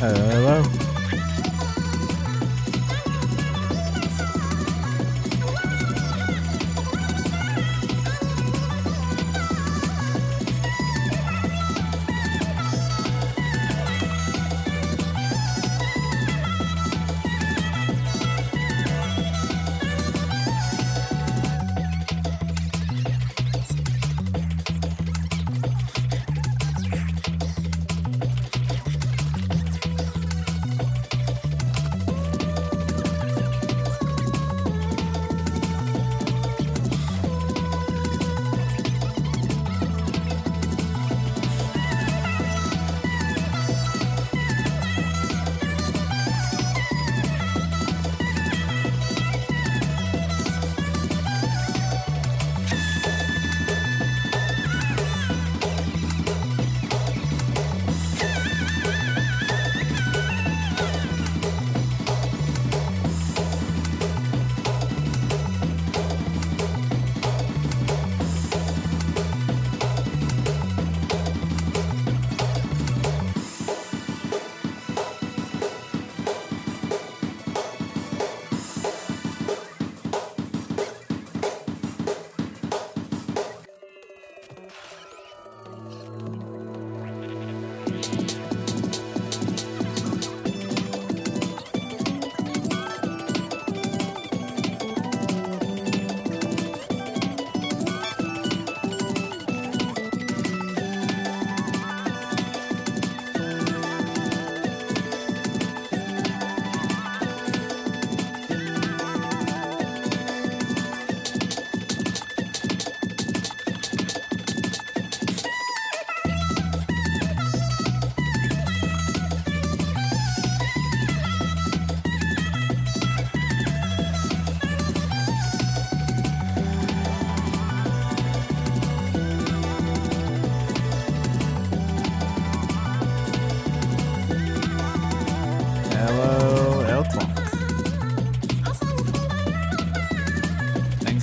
Hello.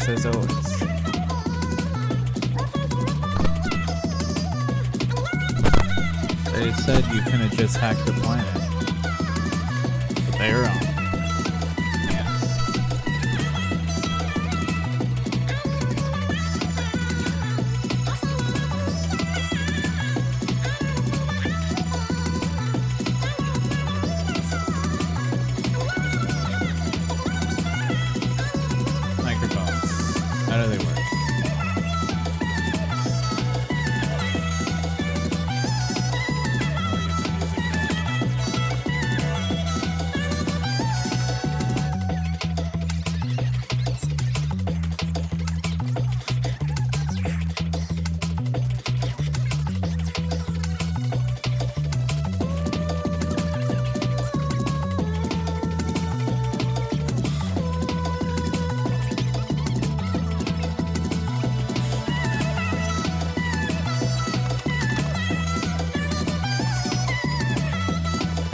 As always. They said you couldn't just hack the planet. But they were wrong. How do they work?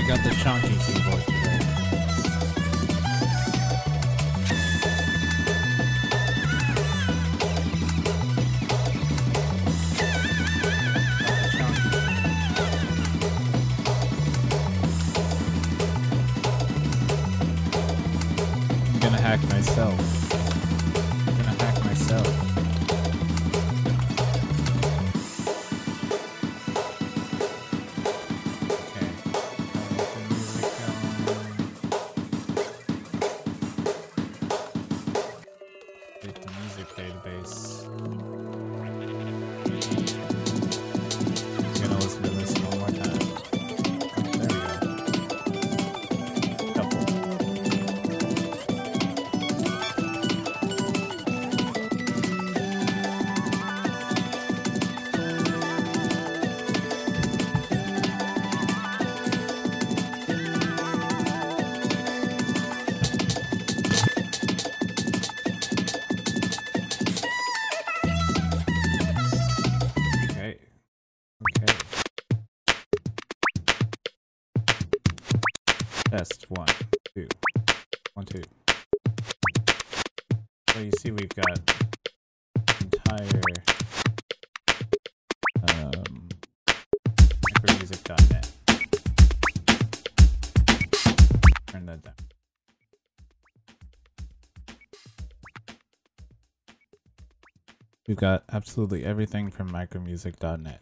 Got the chunky keyboard today. I'm gonna hack myself. I'm gonna hack myself. Database. I'm gonna listen to this one more time. There we go. Couple. Test 1, 2, 1, 2. So you see we've got entire micromusic.net. We've got absolutely everything from micromusic.net.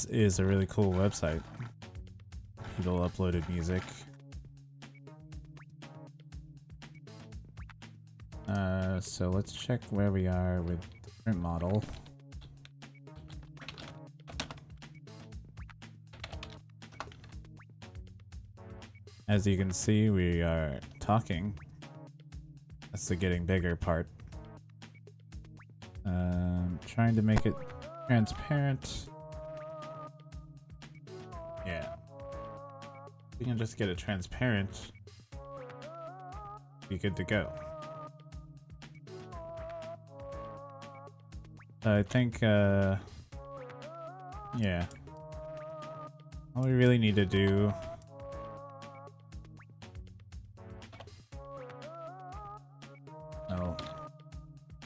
Is a really cool website. People uploaded music. So let's check where we are with the print model. As you can see, we are talking. That's the getting bigger part. Trying to make it transparent. Yeah. We can just get it transparent. Be good to go. I think, yeah. All we really need to do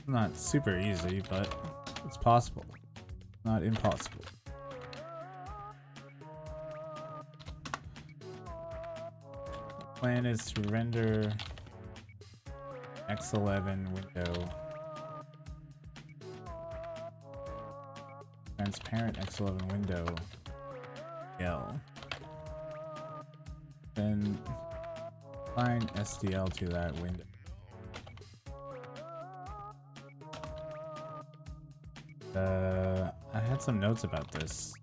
not super easy, but it's possible. Not impossible. The plan is to render X11 window, transparent X11 window L. Then find SDL to that window. I had some notes about this.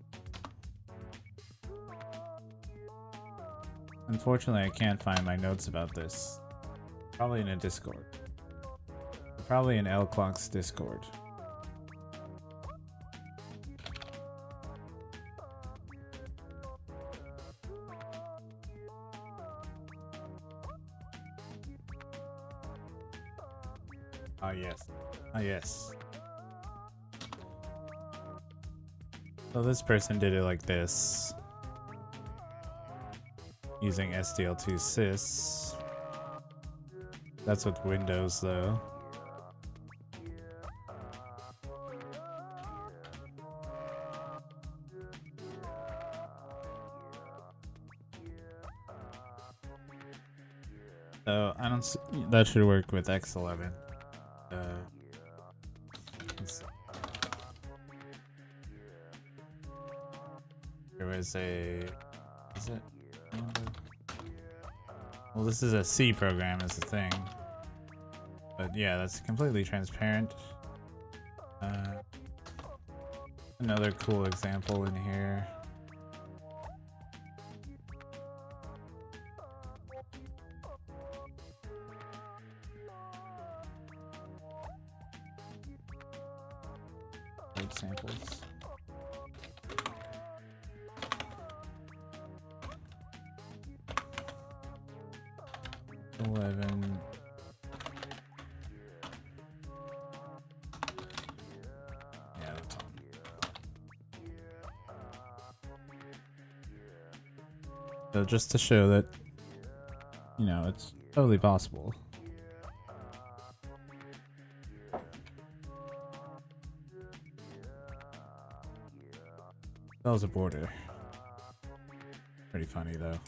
Unfortunately, I can't find my notes about this. Probably in a Discord. Probably in L-Clock's Discord. Ah, yes. Ah, yes. So this person did it like this, using SDL2 sys. That's with Windows though. So I don't see, that should work with X11. There was a, is it? Well, this is a C program is the thing. But yeah, that's completely transparent. Another cool example in here. Samples. Yeah, that's on. So just to show that, you know, it's totally possible. That was a border. Pretty funny though.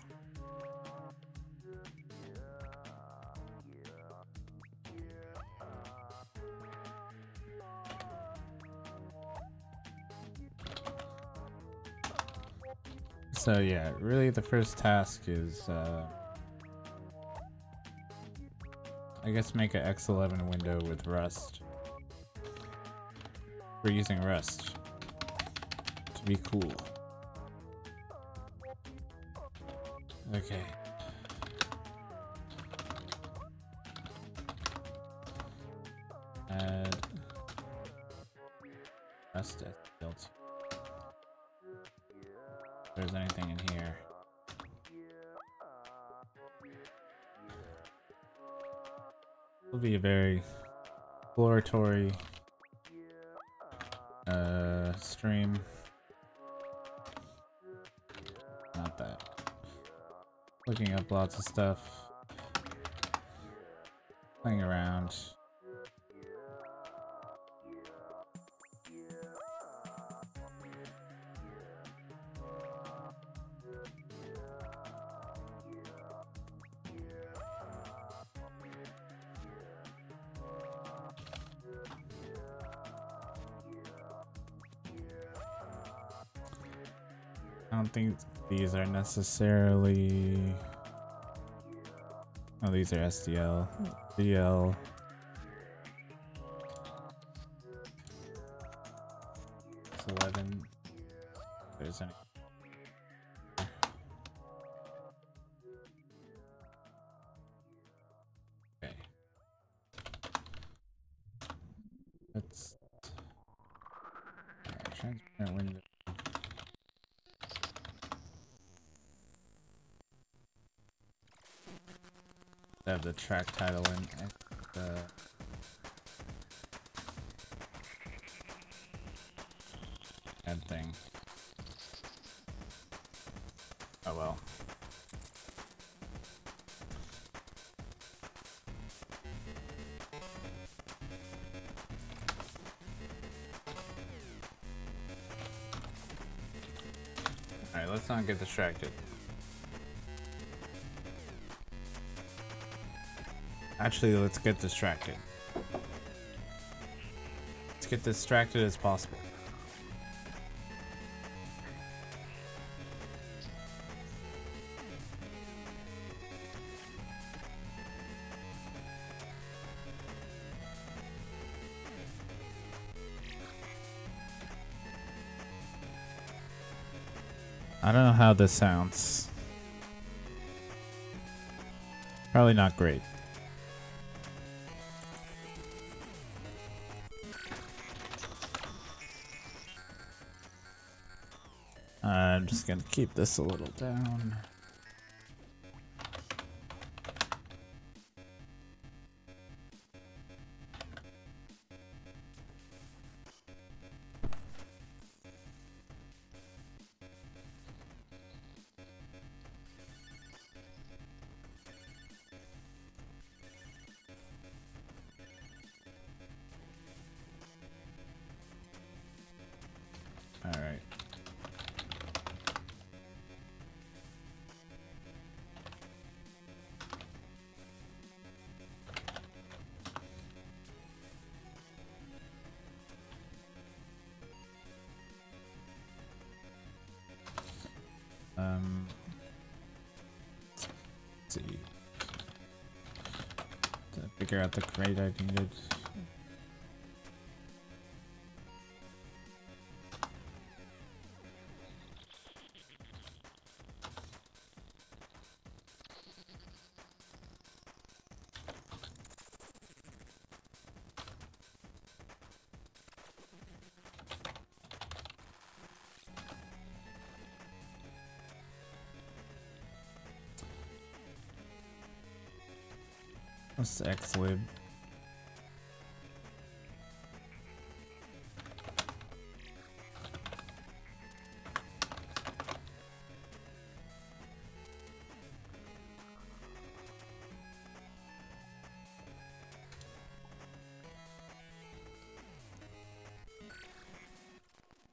So yeah, really the first task is, I guess make an X11 window with Rust. We're using Rust to be cool. Okay. Add Rust built. If there's anything in here. Will be a very exploratory stream. Not that. Looking up lots of stuff. Playing around. don't think these are necessarily... Oh, these are SDL. DL. It's 11. If there's any. Okay. Let's... transparent window. Have the track title in the ad thing. Oh well. Alright, let's not get distracted. Actually, let's get distracted. Let's get distracted as possible. I don't know how this sounds. Probably not great. I'm just gonna keep this a little down. All right. Let's see. To figure out the crate I needed. What's the xlib?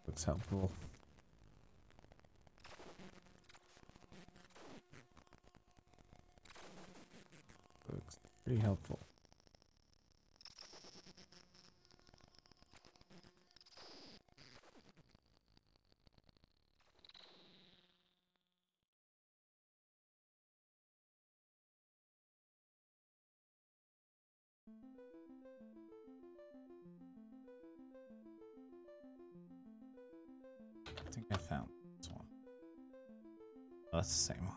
Looks helpful. Looks pretty helpful. I think I found this one. Oh, that's the same one.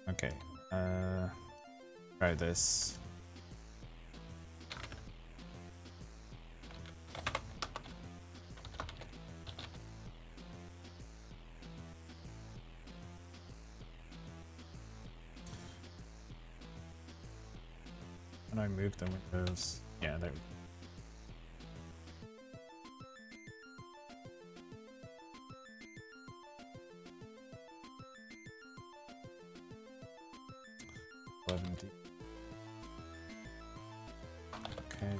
Okay, try this. When I move the windows, yeah, there we go. Okay.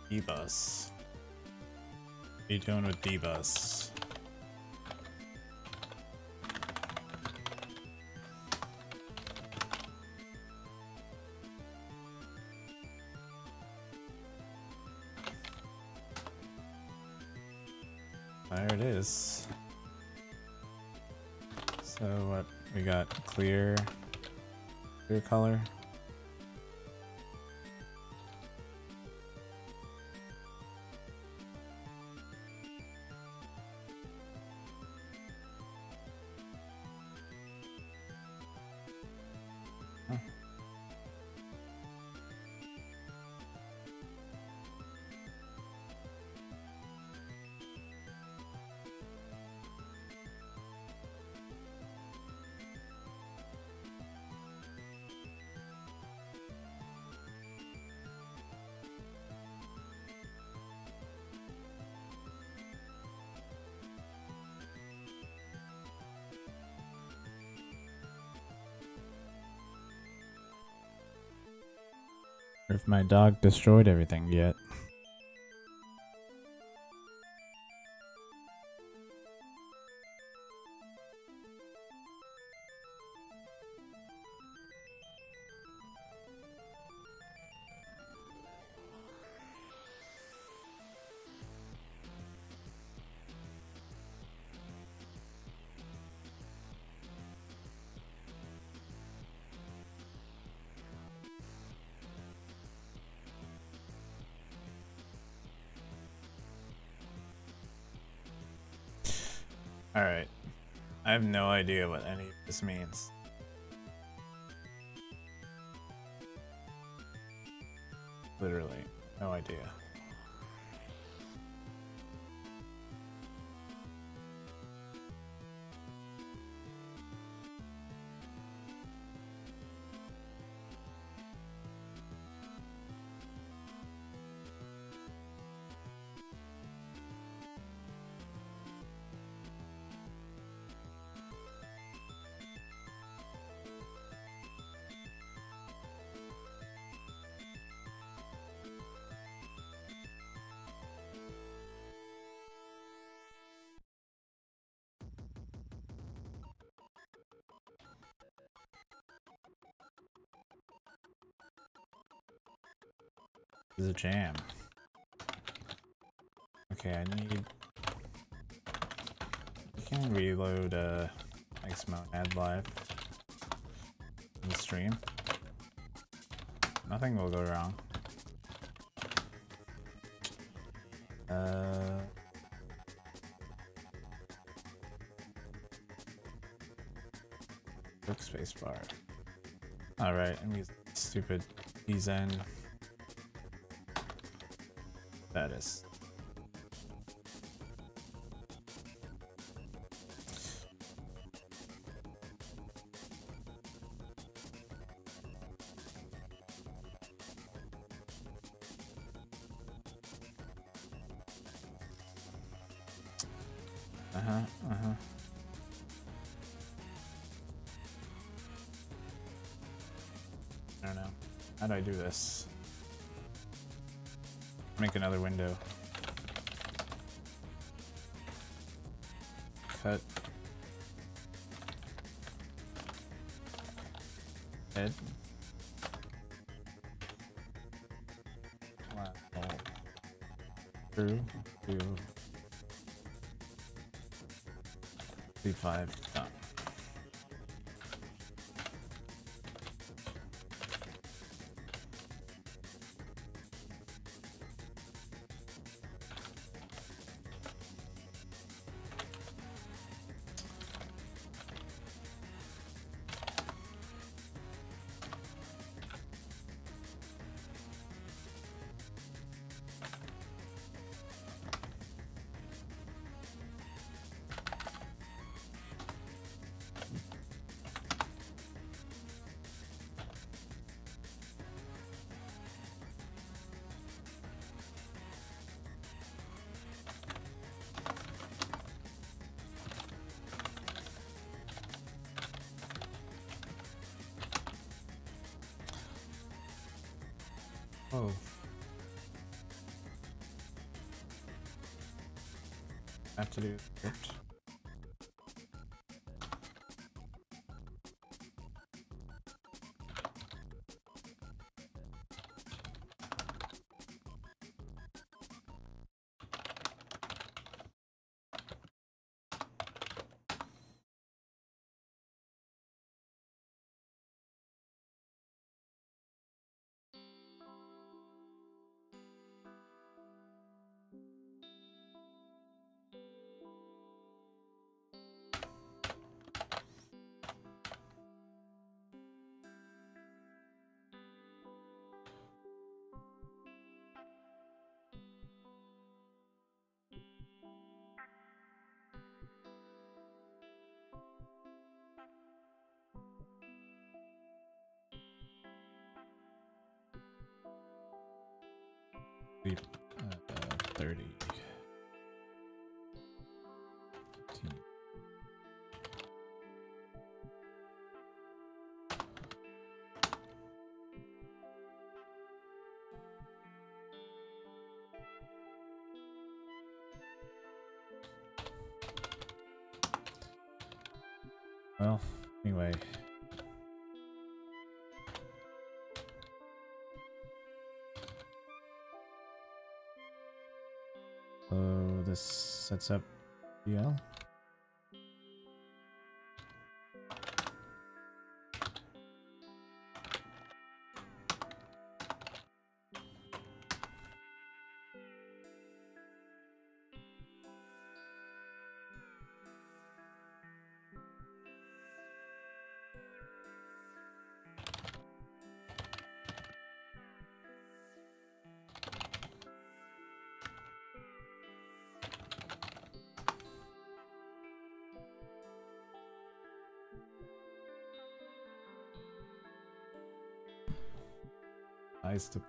D-bus. What are you doing with D-bus? There it is. So what we got? Clear color. Huh. Or if my dog destroyed everything yet. Alright. I have no idea what any of this means. Literally, no idea. This is a jam. Okay, I need... I can reload X Monad live in the stream. Nothing will go wrong. Workspace bar. Alright, I'm using stupid Zen status. I don't know. How do I do this? Make another window. Cut. Head. Wow. Through. To. C5. Done. Oh. have to do the script. Be 30. 15. Well, anyway. So this sets up BL. Nice to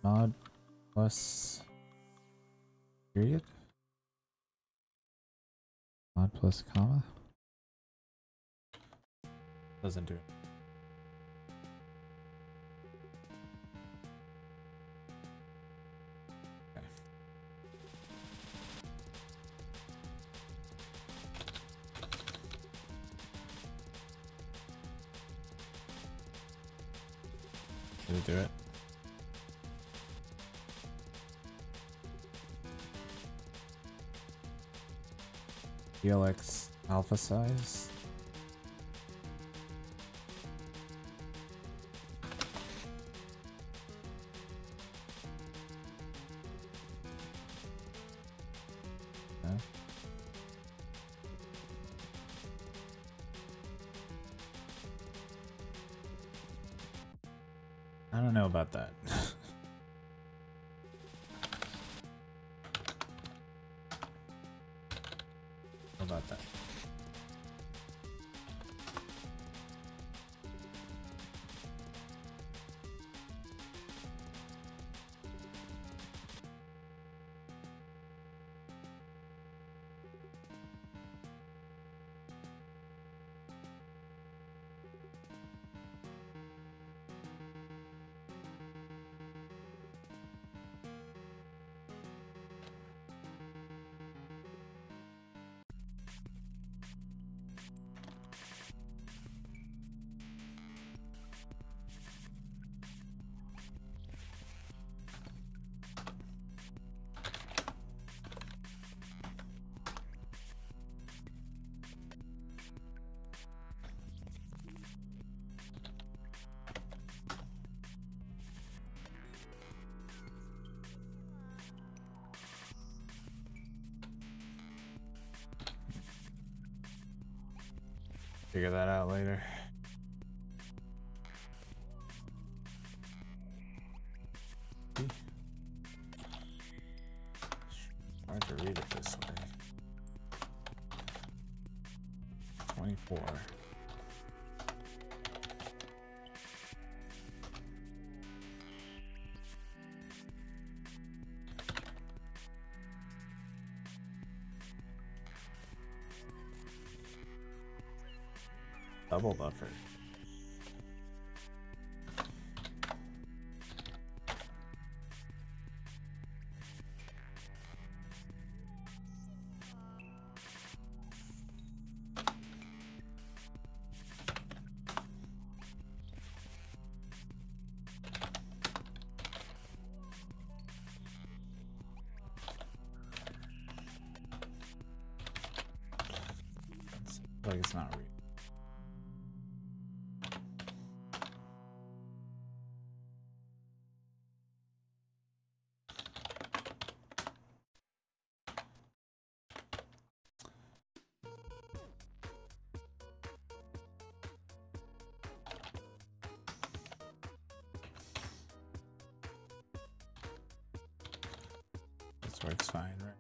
mod plus period, mod plus comma doesn't do it. Okay. Did it do it? DLX alpha size. Okay. I don't know about that. How about that? Figure that out later. Hard to read it this way. 24. Double buffer. Like it's not real. This works fine, right?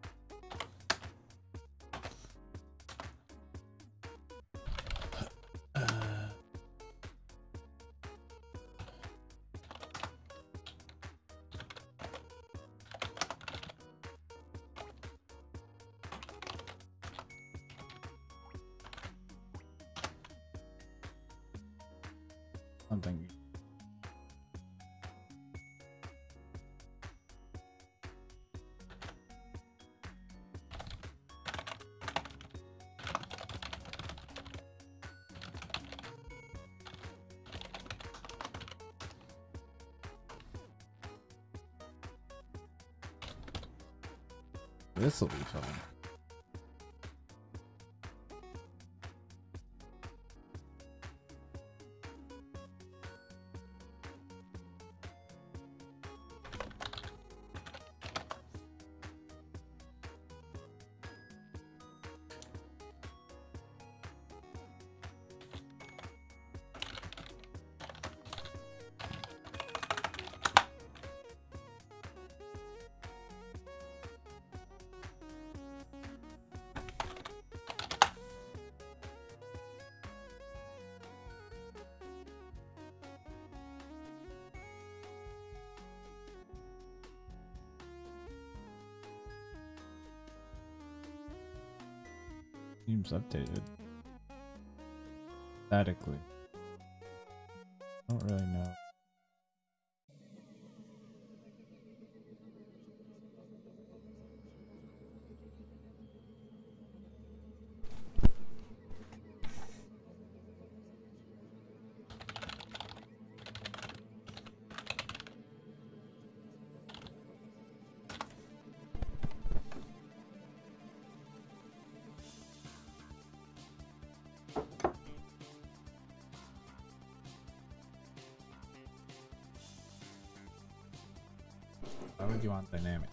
Something. This will be fun. Seems updated. Statically. I don't really know. Why would you want dynamic?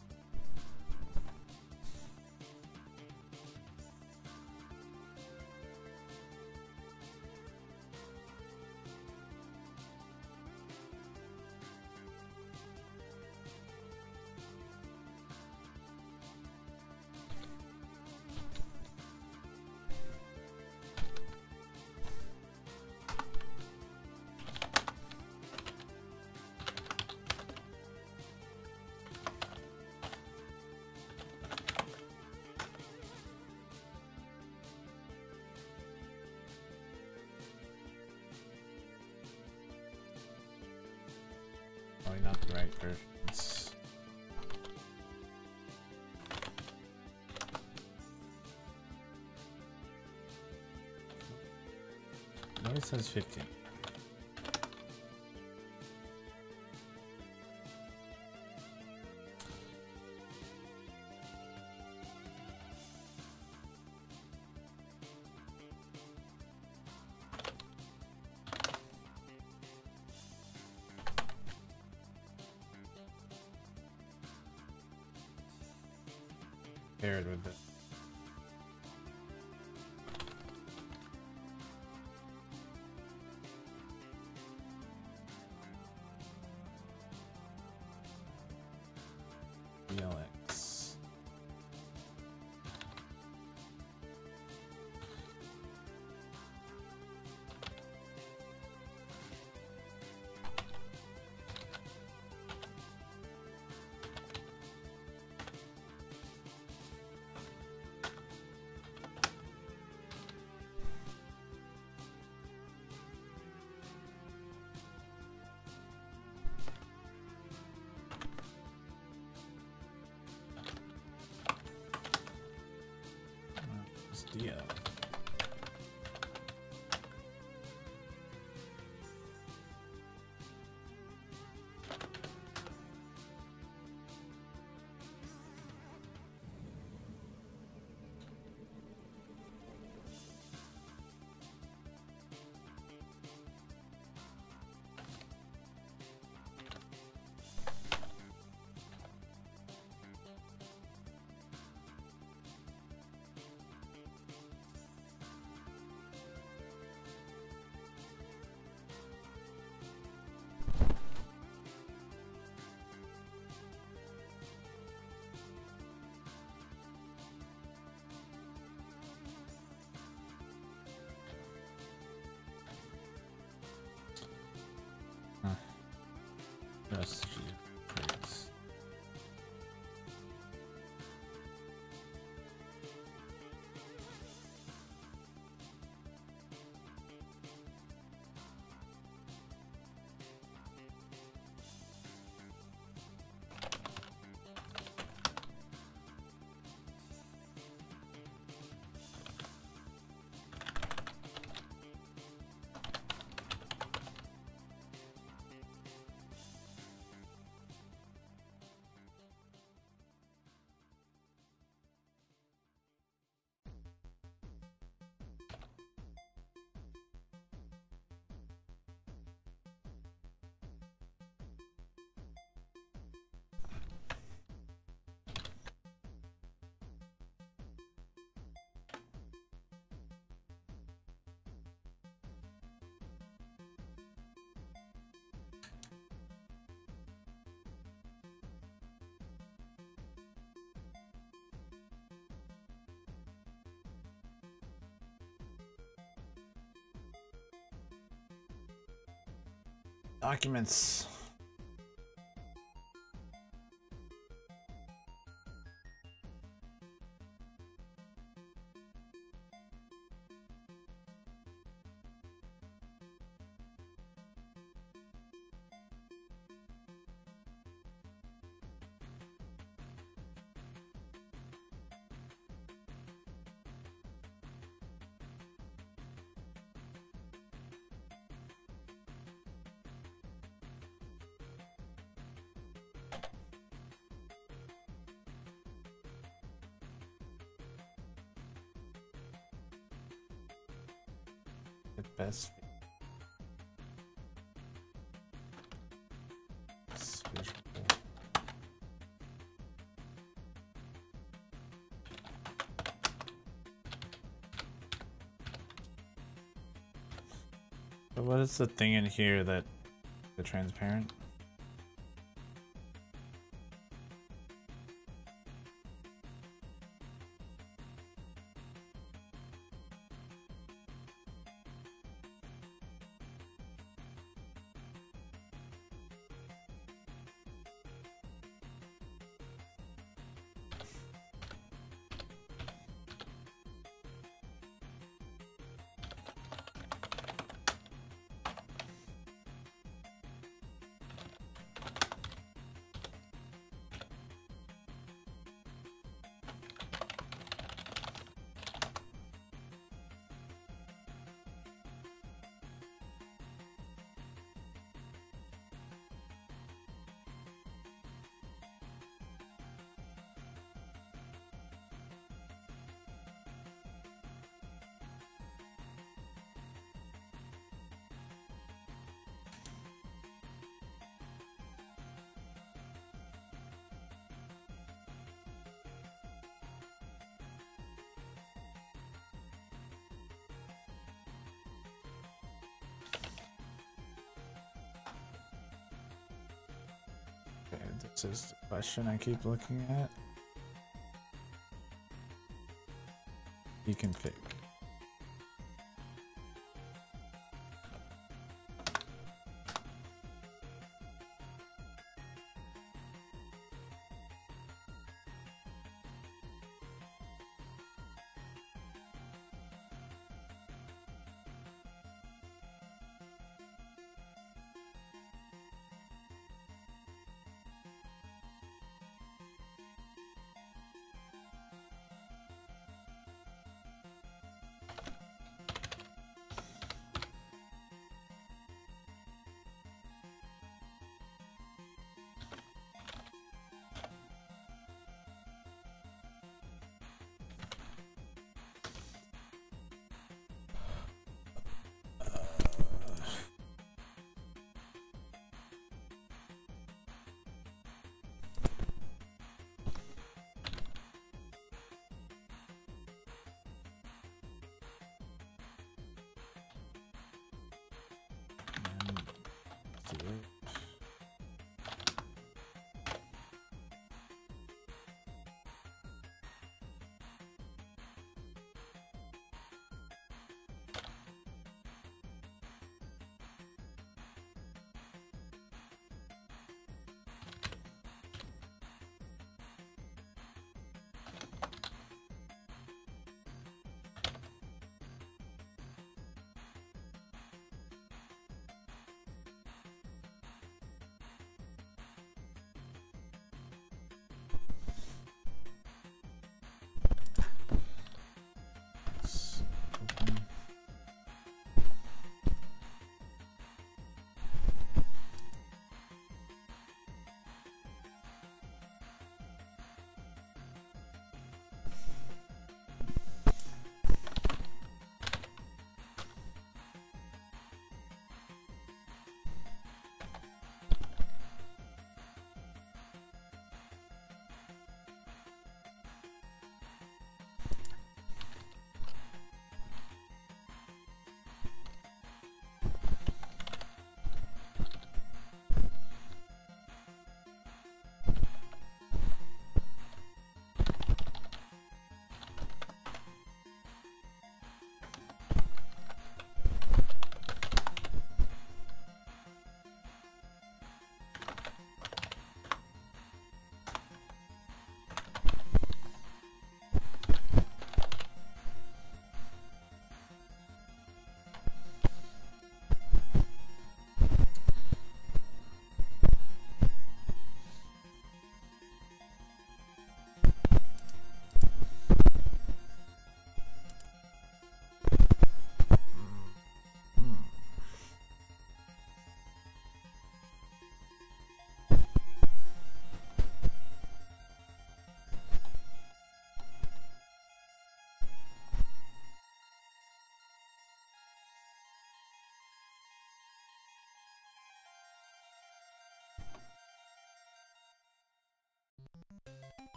Probably not the right versions. No, it says 15. Paired with it. ELX. idea. Just praise. Documents. At best. But what is the thing in here that the transparent? Okay, this is the question I keep looking at. Deconfig.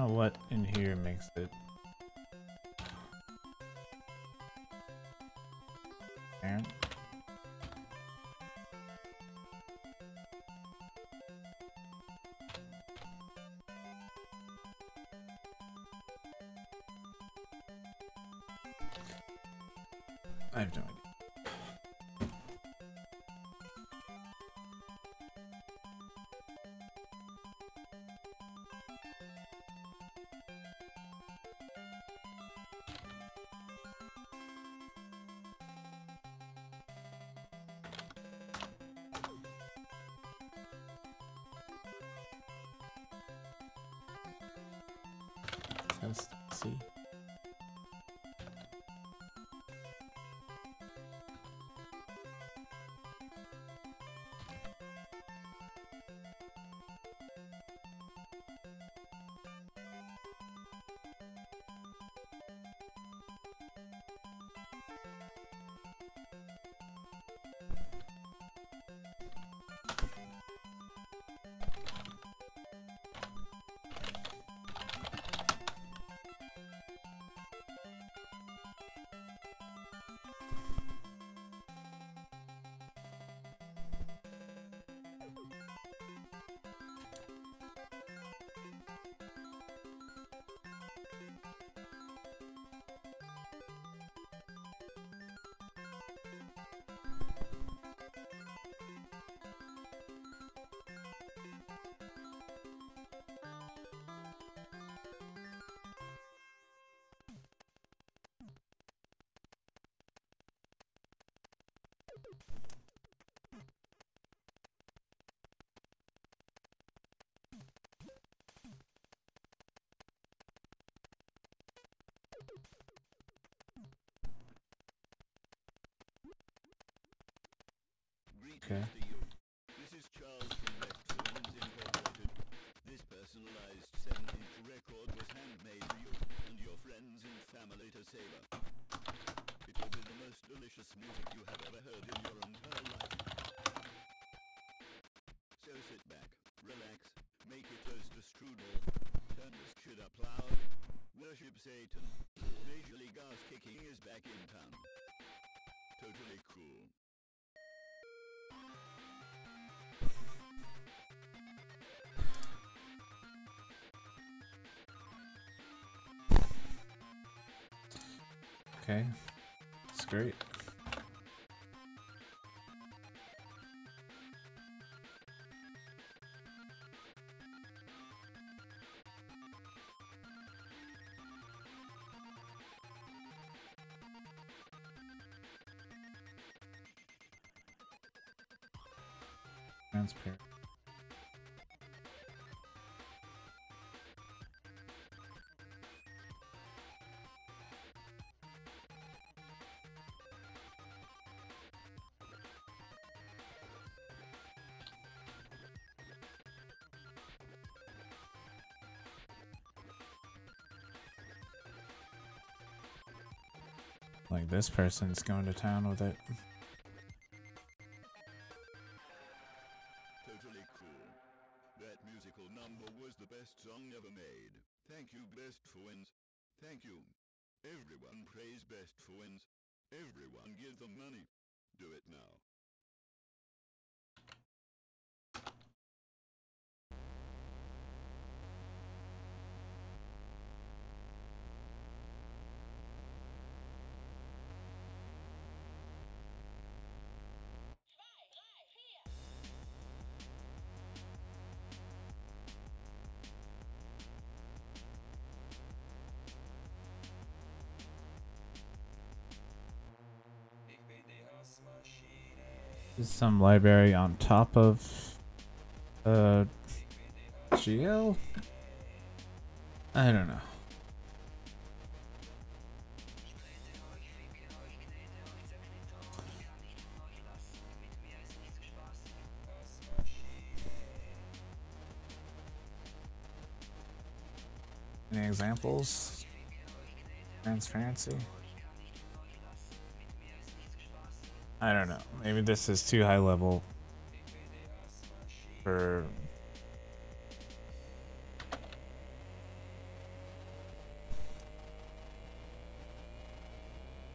know what in here makes it. Aaron? I have no idea. Test, see. Okay. This is Charles from Vtuber Incorporated. This personalized 7-inch record was handmade for you and your friends and family to savor. It will be the most delicious music you have ever heard in your entire life. So sit back, relax, make your toast a strudel, turn the shit up loud, worship Satan. Major League ass kicking is back in town. Totally cool. Okay. It's great. Transparent. Like this person's going to town with it. Totally cool. That musical number was the best song ever made. Thank you, Best Friends. Thank you. Everyone praise Best Friends. Everyone give them money. Do it now. This is some library on top of GL? I don't know. Any examples? Transparency? I don't know. Maybe this is too high level for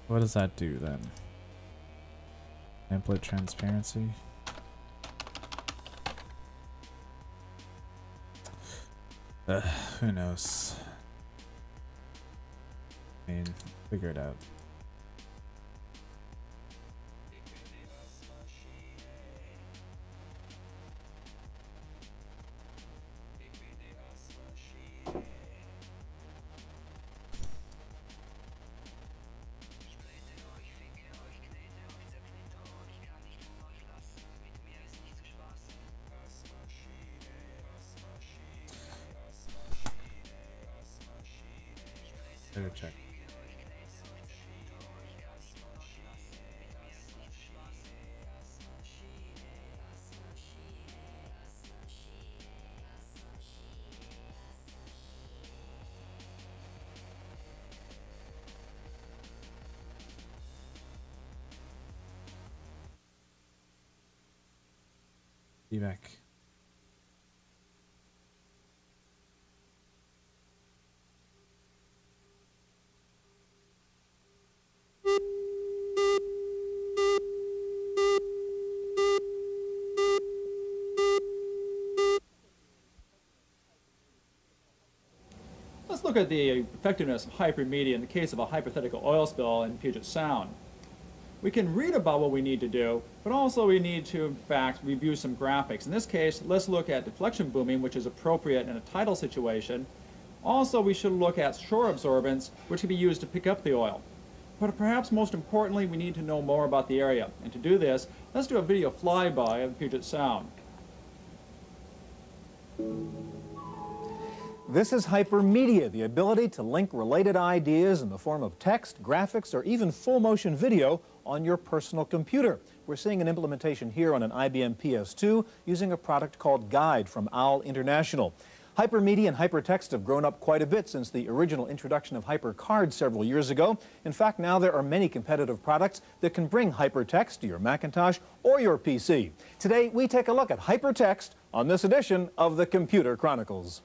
What does that do then? Template transparency. Who knows? I mean, figure it out. Better check. Be back. Let's look at the effectiveness of hypermedia in the case of a hypothetical oil spill in Puget Sound. We can read about what we need to do, but also we need to, in fact, review some graphics. In this case, let's look at deflection booming, which is appropriate in a tidal situation. Also, we should look at shore absorbance, which can be used to pick up the oil. But perhaps most importantly, we need to know more about the area. And to do this, let's do a video flyby of Puget Sound. This is hypermedia, the ability to link related ideas in the form of text, graphics, or even full-motion video on your personal computer. We're seeing an implementation here on an IBM PS2 using a product called Guide from OWL International. Hypermedia and hypertext have grown up quite a bit since the original introduction of HyperCard several years ago. In fact, now there are many competitive products that can bring hypertext to your Macintosh or your PC. Today, we take a look at hypertext on this edition of the Computer Chronicles.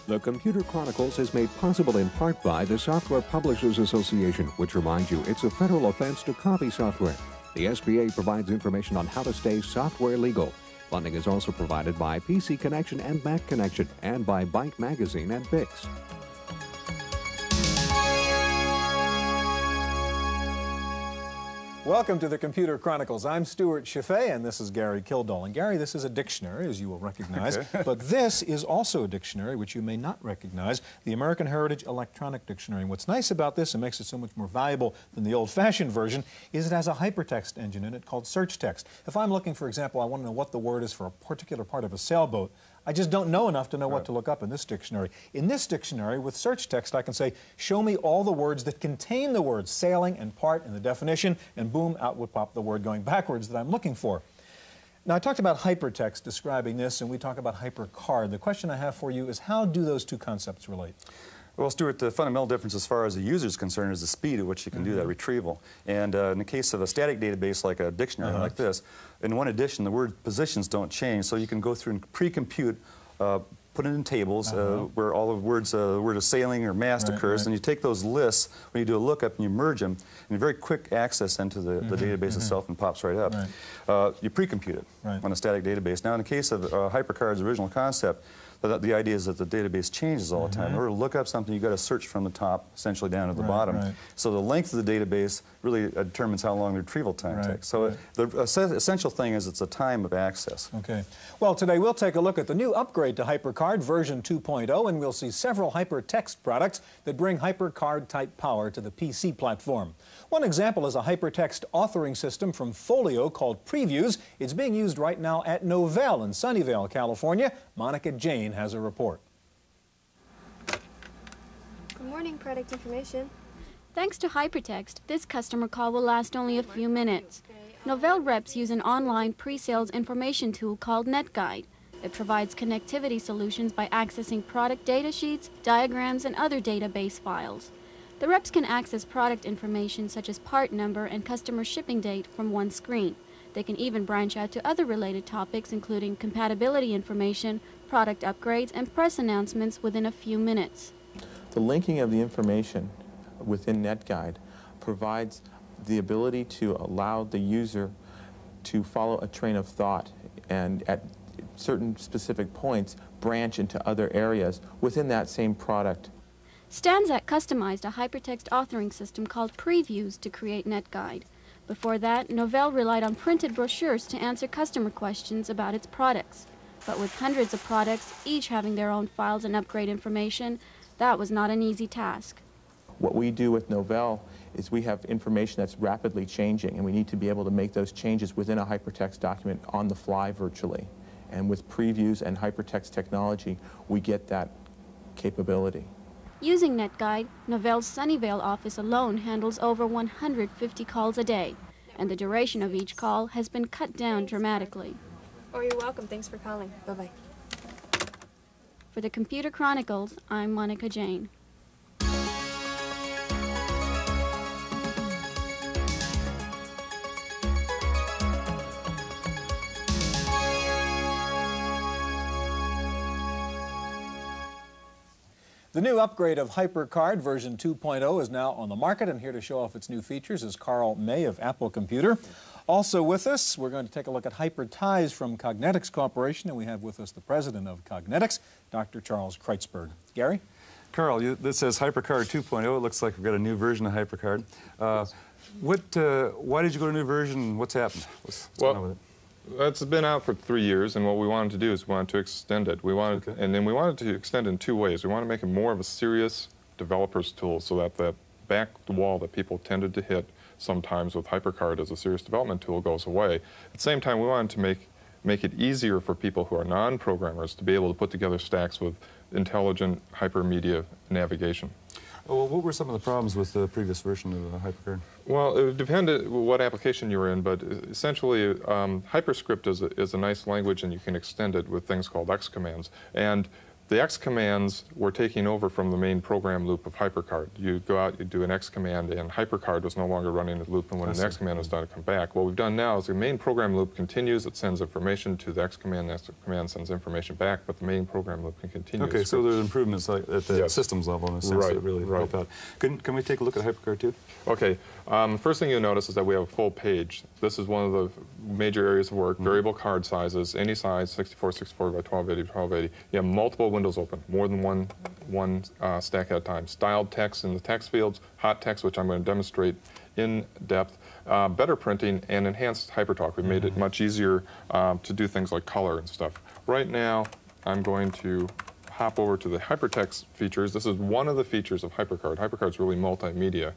The Computer Chronicles is made possible in part by the Software Publishers Association, which reminds you it's a federal offense to copy software. The SPA provides information on how to stay software legal. Funding is also provided by PC Connection and Mac Connection, and by Byte Magazine and Bix. Welcome to the Computer Chronicles. I'm Stuart Chaffee, and this is Gary Kildall. And Gary, this is a dictionary, as you will recognize, but this is also a dictionary which you may not recognize, the American Heritage Electronic Dictionary. And what's nice about this, and makes it so much more valuable than the old-fashioned version, is it has a hypertext engine in it called search text. If I'm looking, for example, I want to know what the word is for a particular part of a sailboat, I just don't know enough to know what to look up in this dictionary. In this dictionary, with search text, I can say, show me all the words that contain the words sailing and part and the definition, and boom, out would pop the word going backwards that I'm looking for. Now, I talked about hypertext describing this, and we talk about hypercard. The question I have for you is, how do those two concepts relate? Well, Stuart, the fundamental difference as far as the user is concerned is the speed at which you can do that retrieval. And in the case of a static database like a dictionary like this, in one edition, the word positions don't change, so you can go through and pre-compute, put it in tables where all the words, the word of sailing or mast occurs, and you take those lists when you do a lookup and you merge them, and you very quick access into the database itself and pops right up. You pre-compute it on a static database. Now, in the case of HyperCard's original concept, the idea is that the database changes all the time. In order to look up something, you've got to search from the top, essentially down to the bottom. So the length of the database really determines how long the retrieval time takes. So the essential thing is it's a time of access. Okay. Well, today we'll take a look at the new upgrade to HyperCard version 2.0, and we'll see several hypertext products that bring HyperCard-type power to the PC platform. One example is a hypertext authoring system from Folio called Previews. It's being used right now at Novell in Sunnyvale, California. Monica Jane has a report. Good morning, product information. Thanks to hypertext, this customer call will last only a few minutes. Novell reps use an online pre-sales information tool called NetGuide. It provides connectivity solutions by accessing product data sheets, diagrams, and other database files. The reps can access product information such as part number and customer shipping date from one screen. They can even branch out to other related topics, including compatibility information, product upgrades, and press announcements within a few minutes. The linking of the information within NetGuide provides the ability to allow the user to follow a train of thought and at certain specific points branch into other areas within that same product. Stanzac customized a hypertext authoring system called Previews to create NetGuide. Before that, Novell relied on printed brochures to answer customer questions about its products. But with hundreds of products, each having their own files and upgrade information, that was not an easy task. What we do with Novell is we have information that's rapidly changing, and we need to be able to make those changes within a hypertext document on the fly virtually. And with Previews and hypertext technology, we get that capability. Using NetGuide, Novell's Sunnyvale office alone handles over 150 calls a day, and the duration of each call has been cut down dramatically. Oh, you're welcome. Thanks for calling. Bye-bye. For the Computer Chronicles, I'm Monica Jane. The new upgrade of HyperCard version 2.0 is now on the market, and here to show off its new features is Carl May of Apple Computer. Also with us, we're going to take a look at HyperTies from Cognetics Corporation, and we have with us the president of Cognetics, Dr. Charles Kreitzberg. Gary? Carl, this says HyperCard 2.0. It looks like we've got a new version of HyperCard. Why did you go to a new version? What's happened? What's going on with it? It's been out for 3 years, and what we wanted to do is we wanted to extend it. And then we wanted to extend it in 2 ways. We wanted to make it more of a serious developer's tool, so that that back wall that people tended to hit sometimes with HyperCard as a serious development tool goes away. At the same time, we wanted to make it easier for people who are non-programmers to be able to put together stacks with intelligent hypermedia navigation. Well, what were some of the problems with the previous version of HyperCard? Well, it depended what application you were in, but essentially HyperScript is a nice language, and you can extend it with things called X commands. And the X commands were taking over from the main program loop of HyperCard. You go out, you do an X command, and HyperCard was no longer running the loop, and when an X command was done, it come back. What we've done now is the main program loop continues, it sends information to the X command sends information back, but the main program loop can continue. Okay, so there's improvements at the systems level in a sense that really help out. Can we take a look at HyperCard too? Okay, first thing you'll notice is that we have a full page. This is one of the major areas of work, variable card sizes, any size, 64, 64 by 1280, 1280. You have multiple windows open, more than one stack at a time. Styled text in the text fields, hot text, which I'm going to demonstrate in depth, better printing, and enhanced HyperTalk. We've made it much easier to do things like color and stuff. Right now, I'm going to hop over to the hypertext features. This is one of the features of HyperCard. HyperCard's really multimedia.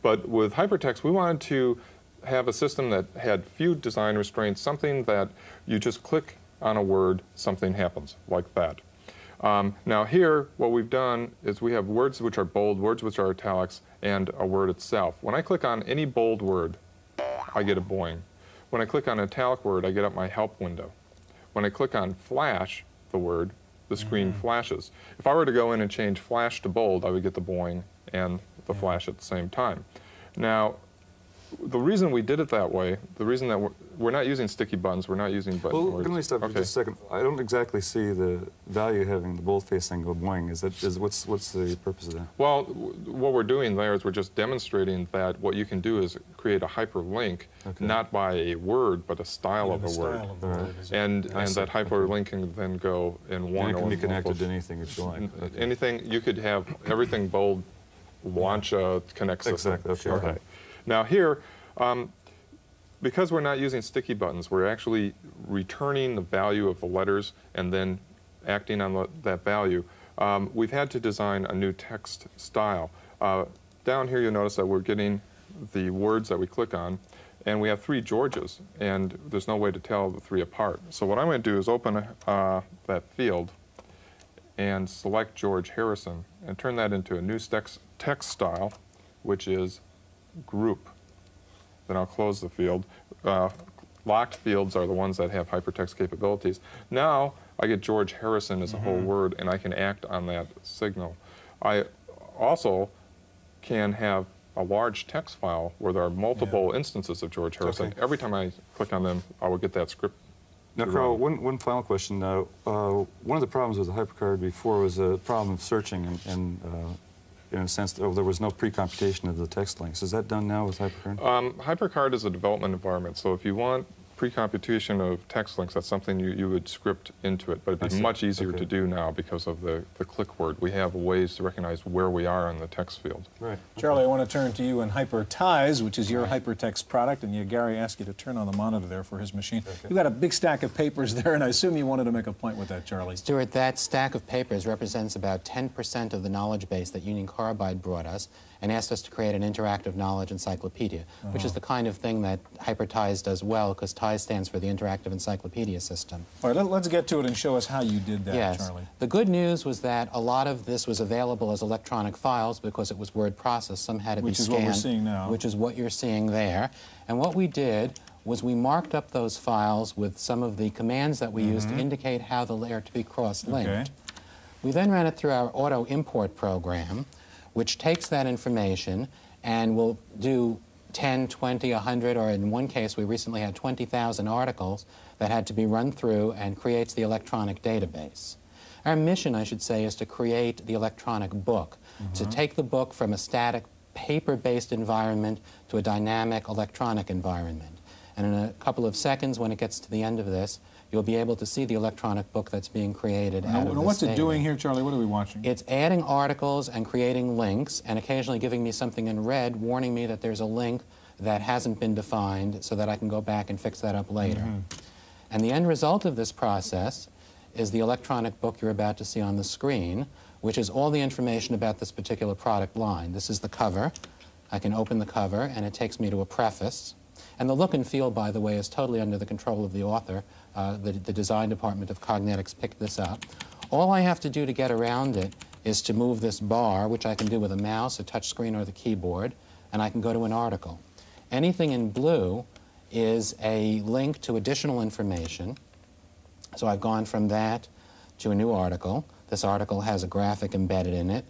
But with hypertext, we wanted to have a system that had few design restraints, something that you just click on a word, something happens, like that. Now here, what we've done is we have words which are bold, words which are italics, and a word itself. When I click on any bold word, I get a boing. When I click on an italic word, I get up my help window. When I click on flash, the word, the screen flashes. If I were to go in and change flash to bold, I would get the boing and the flash at the same time. Now, the reason we did it that way, the reason that we're not using sticky buttons, we're not using button words. Well, let me stop for just a second. I don't exactly see the value of having the boldface thing go boing. What's the purpose of that? Well, what we're doing there is we're just demonstrating that what you can do is create a hyperlink, not by a word, but a style of a word. And that hyperlink can then go in one and it or can be connected to anything if you like. Anything, you could have everything bold, launch a connect system. Exactly, okay. Now here, because we're not using sticky buttons, we're actually returning the value of the letters and then acting on that value. We've had to design a new text style. Down here you'll notice that we're getting the words that we click on, and we have 3 Georges, and there's no way to tell the 3 apart. So what I'm going to do is open that field and select George Harrison and turn that into a new text style, which is group. Then I'll close the field. Locked fields are the ones that have hypertext capabilities. Now I get George Harrison as a whole word, and I can act on that signal. I also can have a large text file where there are multiple instances of George Harrison. Okay. Every time I click on them, I will get that script. Now, Carl, one final question. One of the problems with the HyperCard before was a problem of searching, and in a sense, there was no pre-computation of the text links. Is that done now with HyperCard? HyperCard is a development environment, so if you want pre-computation of text links, that's something you would script into it, but it'd be much easier to do now because of the click word. We have ways to recognize where we are in the text field. Right. Charlie, I want to turn to you and HyperTize, which is your hypertext product, and Gary asked you to turn on the monitor there for his machine. Okay. You've got a big stack of papers there, and I assume you wanted to make a point with that, Charlie. Stuart, that stack of papers represents about 10% of the knowledge base that Union Carbide brought us and asked us to create an interactive knowledge encyclopedia, which is the kind of thing that HyperTize does well, because TIZE stands for the Interactive Encyclopedia System. All right, let's get to it and show us how you did that, Charlie. The good news was that a lot of this was available as electronic files because it was word processed. Some had to be scanned. Which is what we're seeing now. Which is what you're seeing there. And what we did was we marked up those files with some of the commands that we used to indicate how they are to be cross-linked. Okay. We then ran it through our auto import program, which takes that information and will do 10, 20, 100, or in one case we recently had 20,000 articles that had to be run through and creates the electronic database. Our mission, I should say, is to create the electronic book, to take the book from a static paper-based environment to a dynamic electronic environment. And in a couple of seconds, when it gets to the end of this, you'll be able to see the electronic book that's being created out of this what's it data. doing here, Charlie? What are we watching? It's adding articles and creating links, and occasionally giving me something in red, warning me that there's a link that hasn't been defined, so that I can go back and fix that up later. And the end result of this process is the electronic book you're about to see on the screen, which is all the information about this particular product line. This is the cover. I can open the cover, and it takes me to a preface. And the look and feel, by the way, is totally under the control of the author. The design department of Cognetics picked this up. All I have to do to get around it is to move this bar, which I can do with a mouse, a touch screen, or the keyboard, and I can go to an article. Anything in blue is a link to additional information. So I've gone from that to a new article. This article has a graphic embedded in it.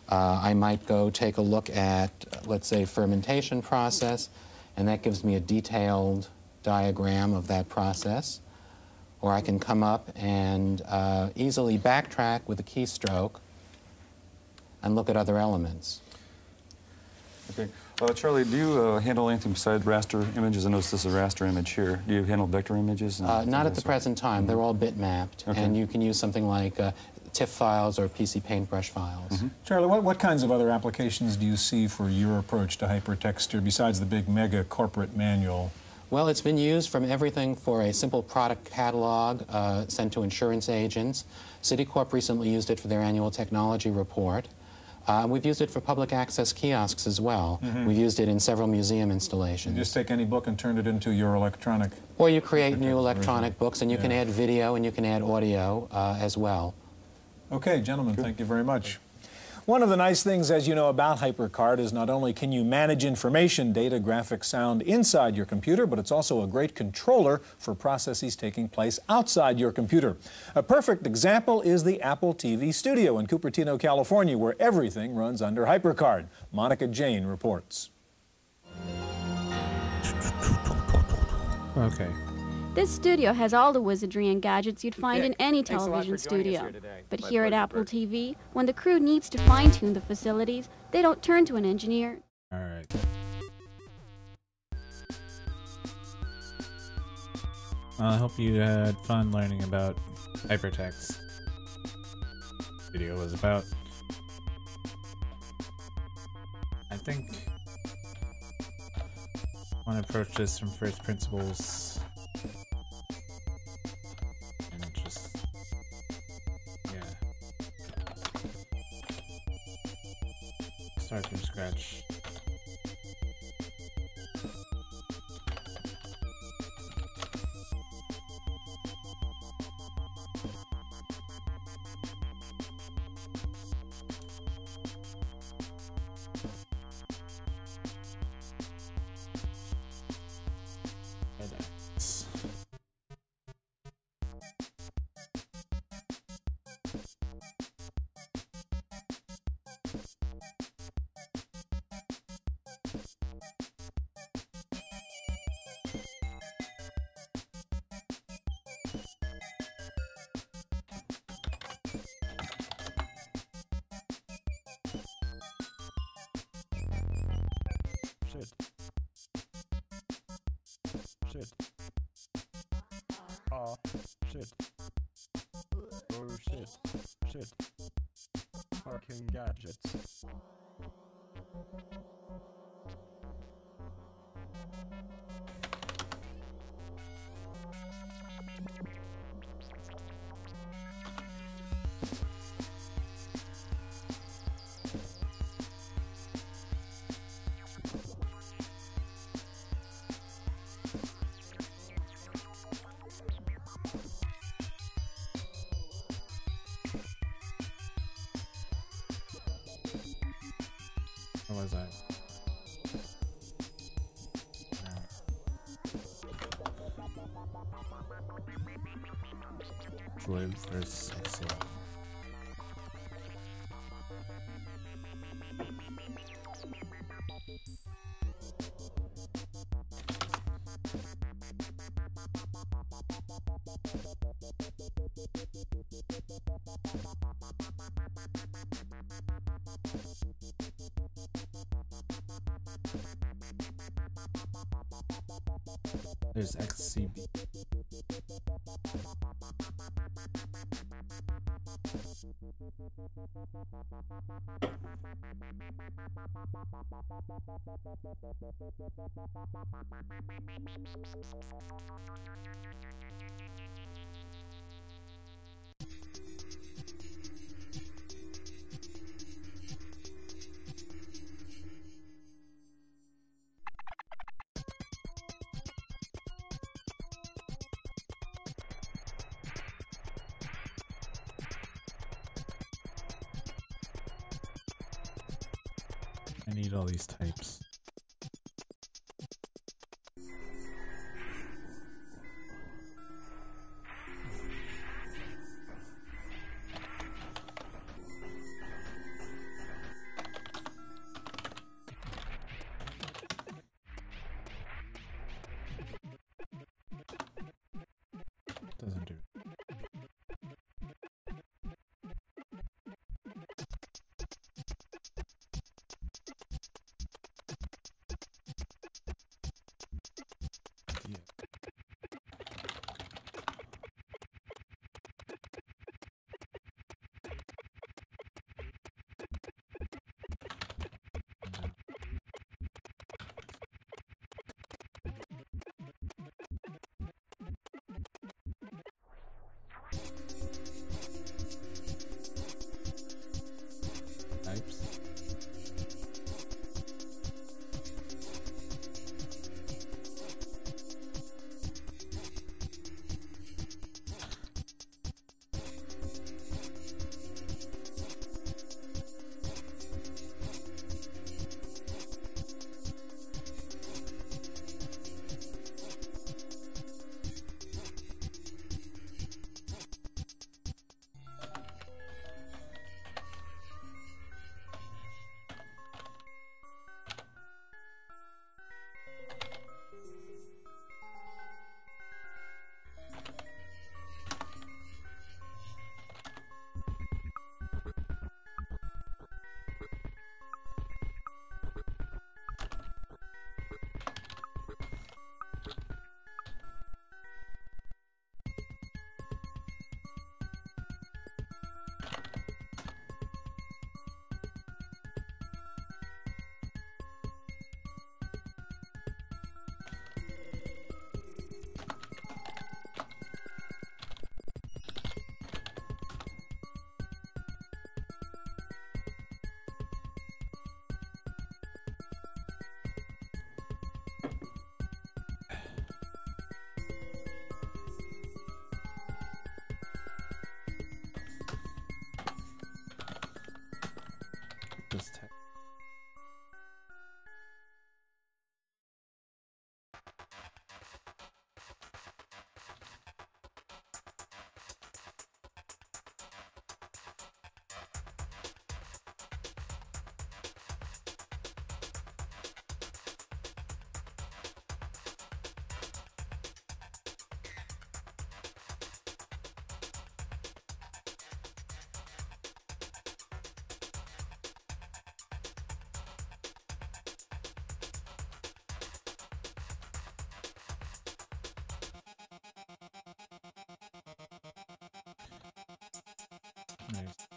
I might go take a look at, let's say, fermentation process, and that gives me a detailed diagram of that process. Or I can come up and easily backtrack with a keystroke and look at other elements. Okay. Charlie, do you handle anything besides raster images? I notice this is a raster image here. Do you handle vector images? Not at the present time. They're all bitmapped, and you can use something like TIFF files or PC Paintbrush files. Charlie, what kinds of other applications do you see for your approach to hypertext here besides the big mega corporate manual? Well, it's been used from everything for a simple product catalog sent to insurance agents. Citicorp recently used it for their annual technology report. We've used it for public access kiosks as well. We've used it in several museum installations. You just take any book and turn it into your electronic... Or you create new electronic books, and you can add video and you can add audio as well. Okay, gentlemen, thank you very much. One of the nice things, as you know, about HyperCard is not only can you manage information, data, graphics, sound inside your computer, but it's also a great controller for processes taking place outside your computer. A perfect example is the Apple TV Studio in Cupertino, California, where everything runs under HyperCard. Monica Jane reports. Okay. This studio has all the wizardry and gadgets you'd find in any television studio. But here at Apple TV, when the crew needs to fine-tune the facilities, they don't turn to an engineer. All right. Well, I hope you had fun learning about hypertext. Video was about. I think I want to approach this from first principles. Start from scratch. gadget. Parking gadgets. What was I? Live versus Excel. There's XCB. I need all these types. Doesn't do it. Yeah. Types. This type. Nice.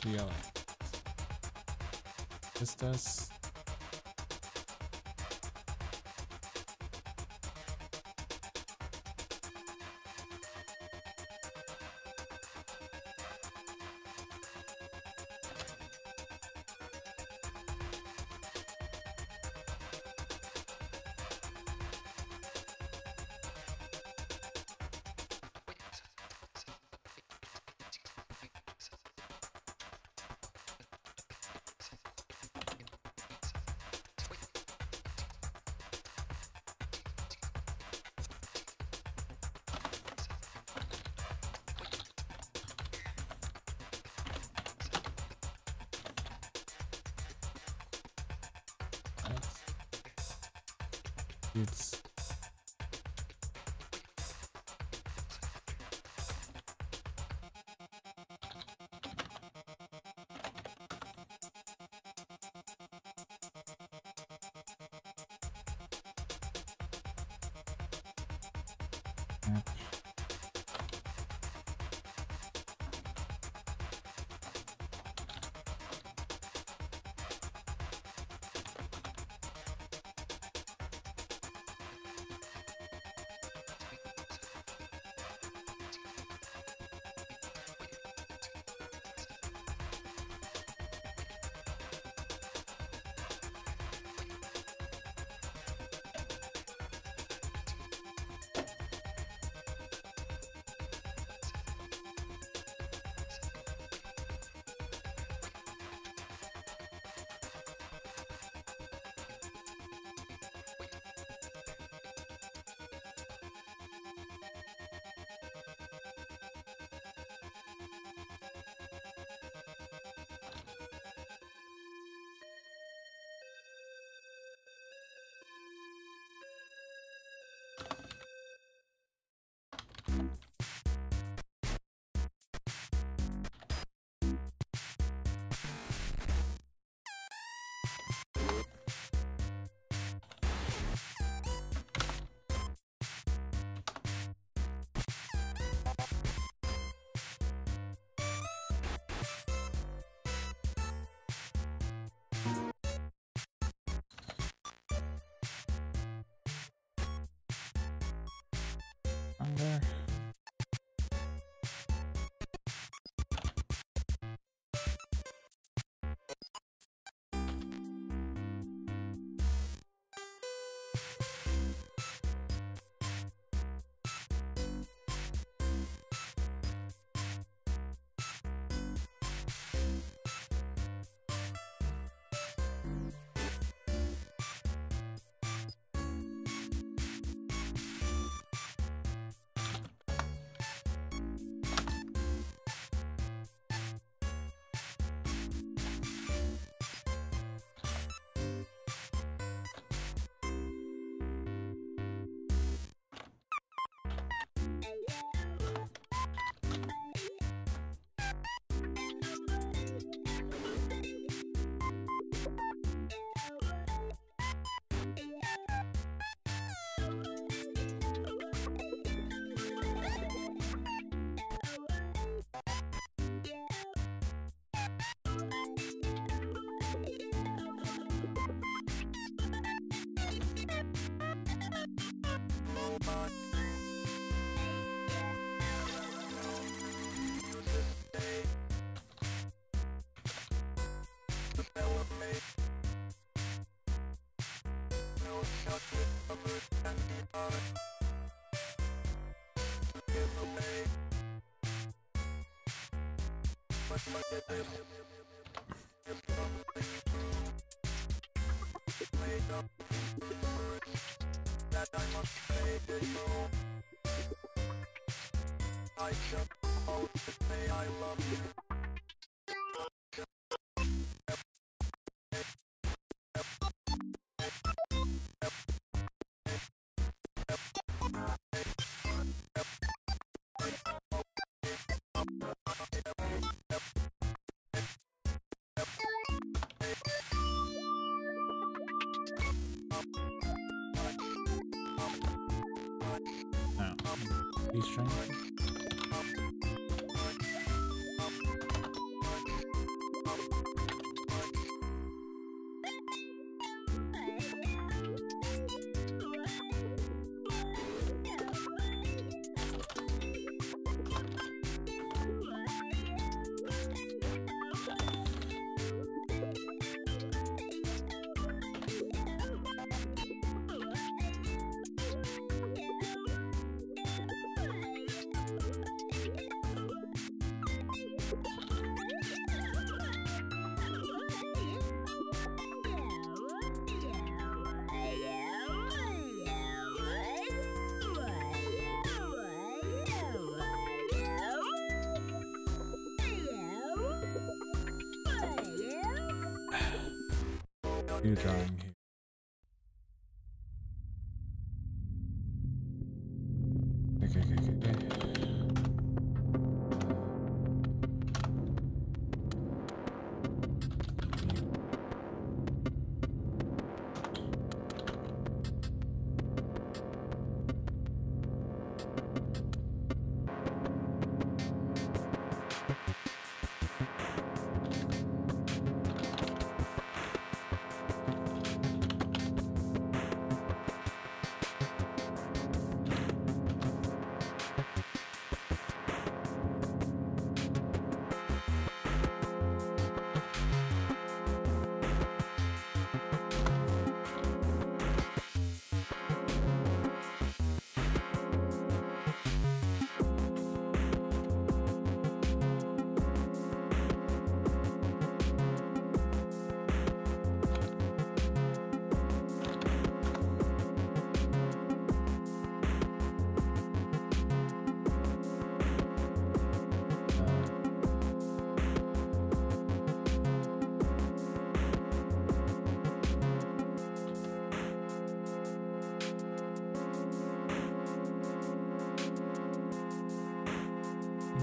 VLA. This does. It's under. He's trying. New drawing here. Okay.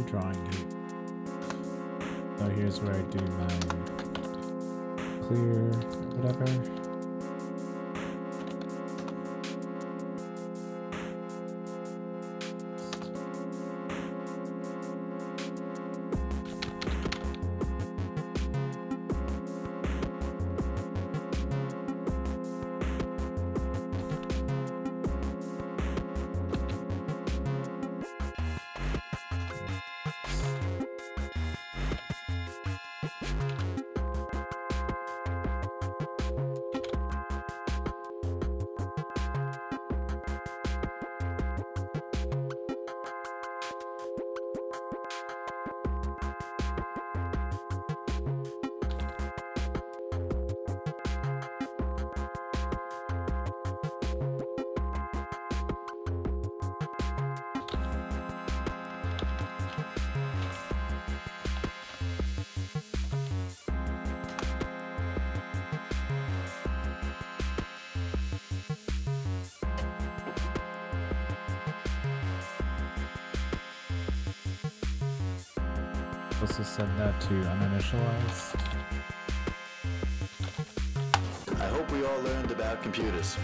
Drawing here. So here's where I do my clear whatever. Supposed to set that to uninitialized. I hope we all learned about computers.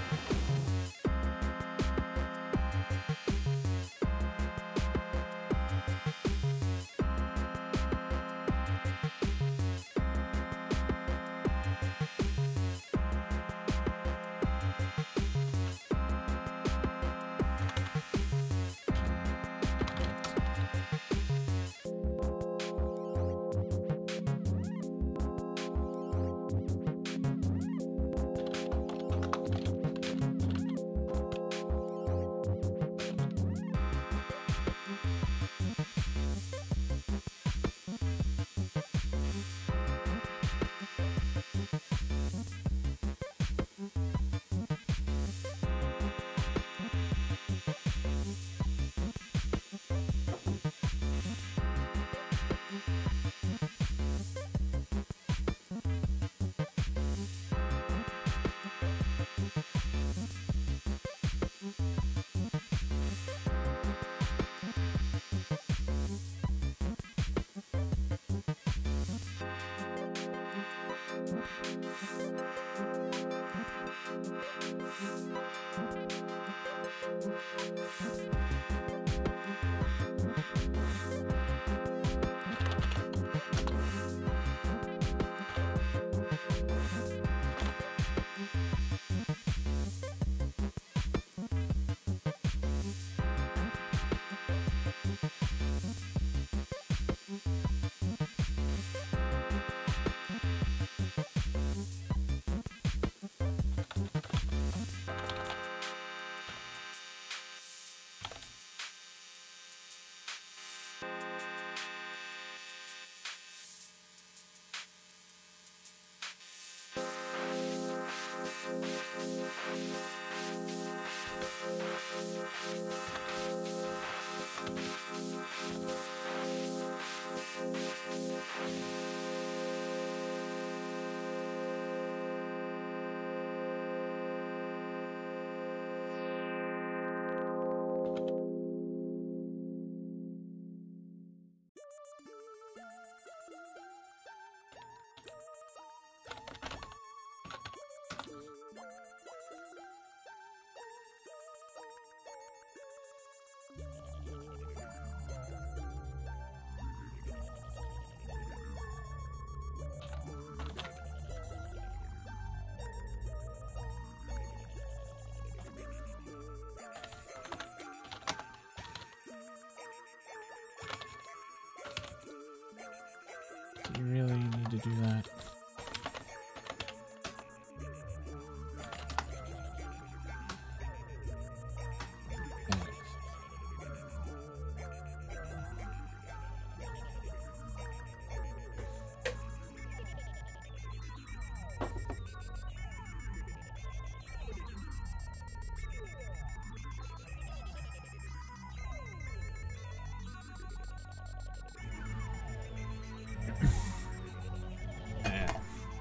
Do you really need to do that?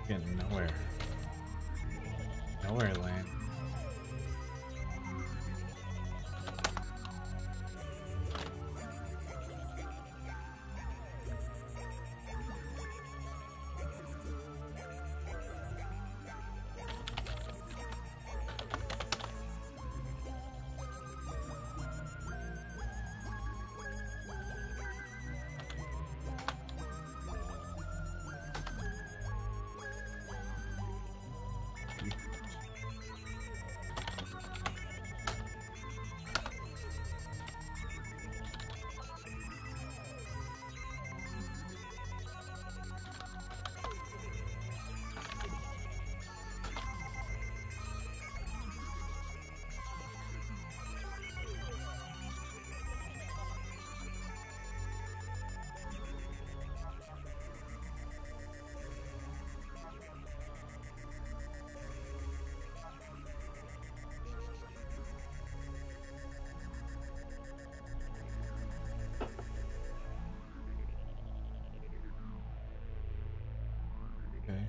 Getting nowhere. Nowhere land. Okay.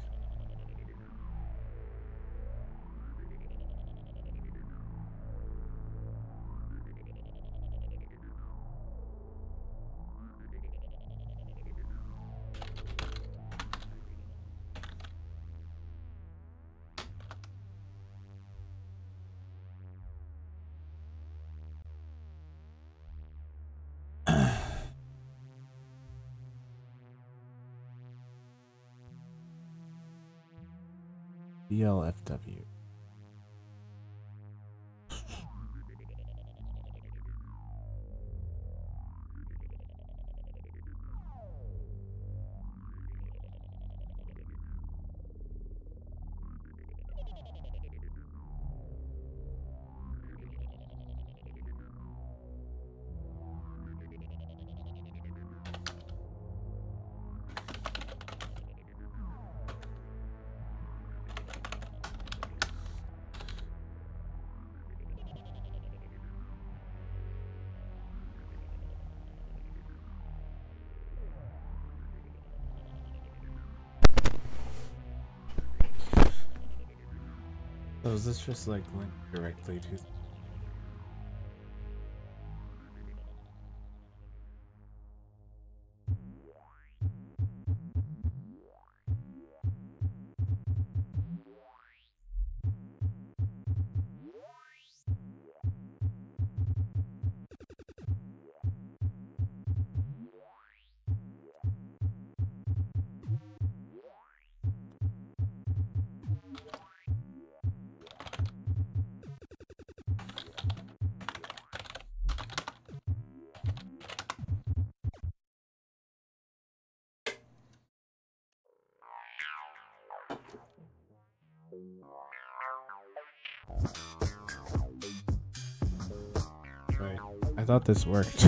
BLFW. So is this just like linked directly to? Right. I thought this worked.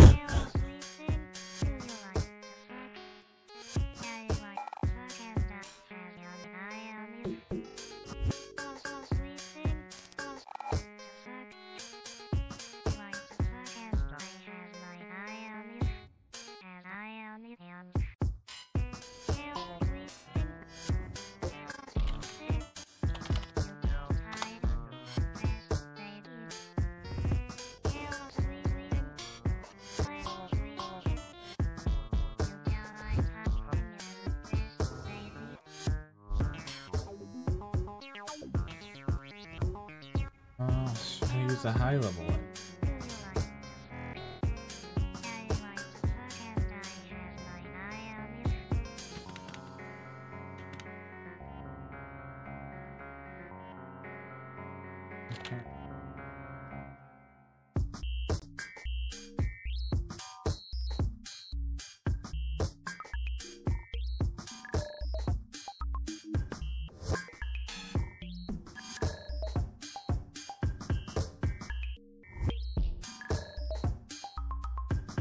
Should I use a high level one?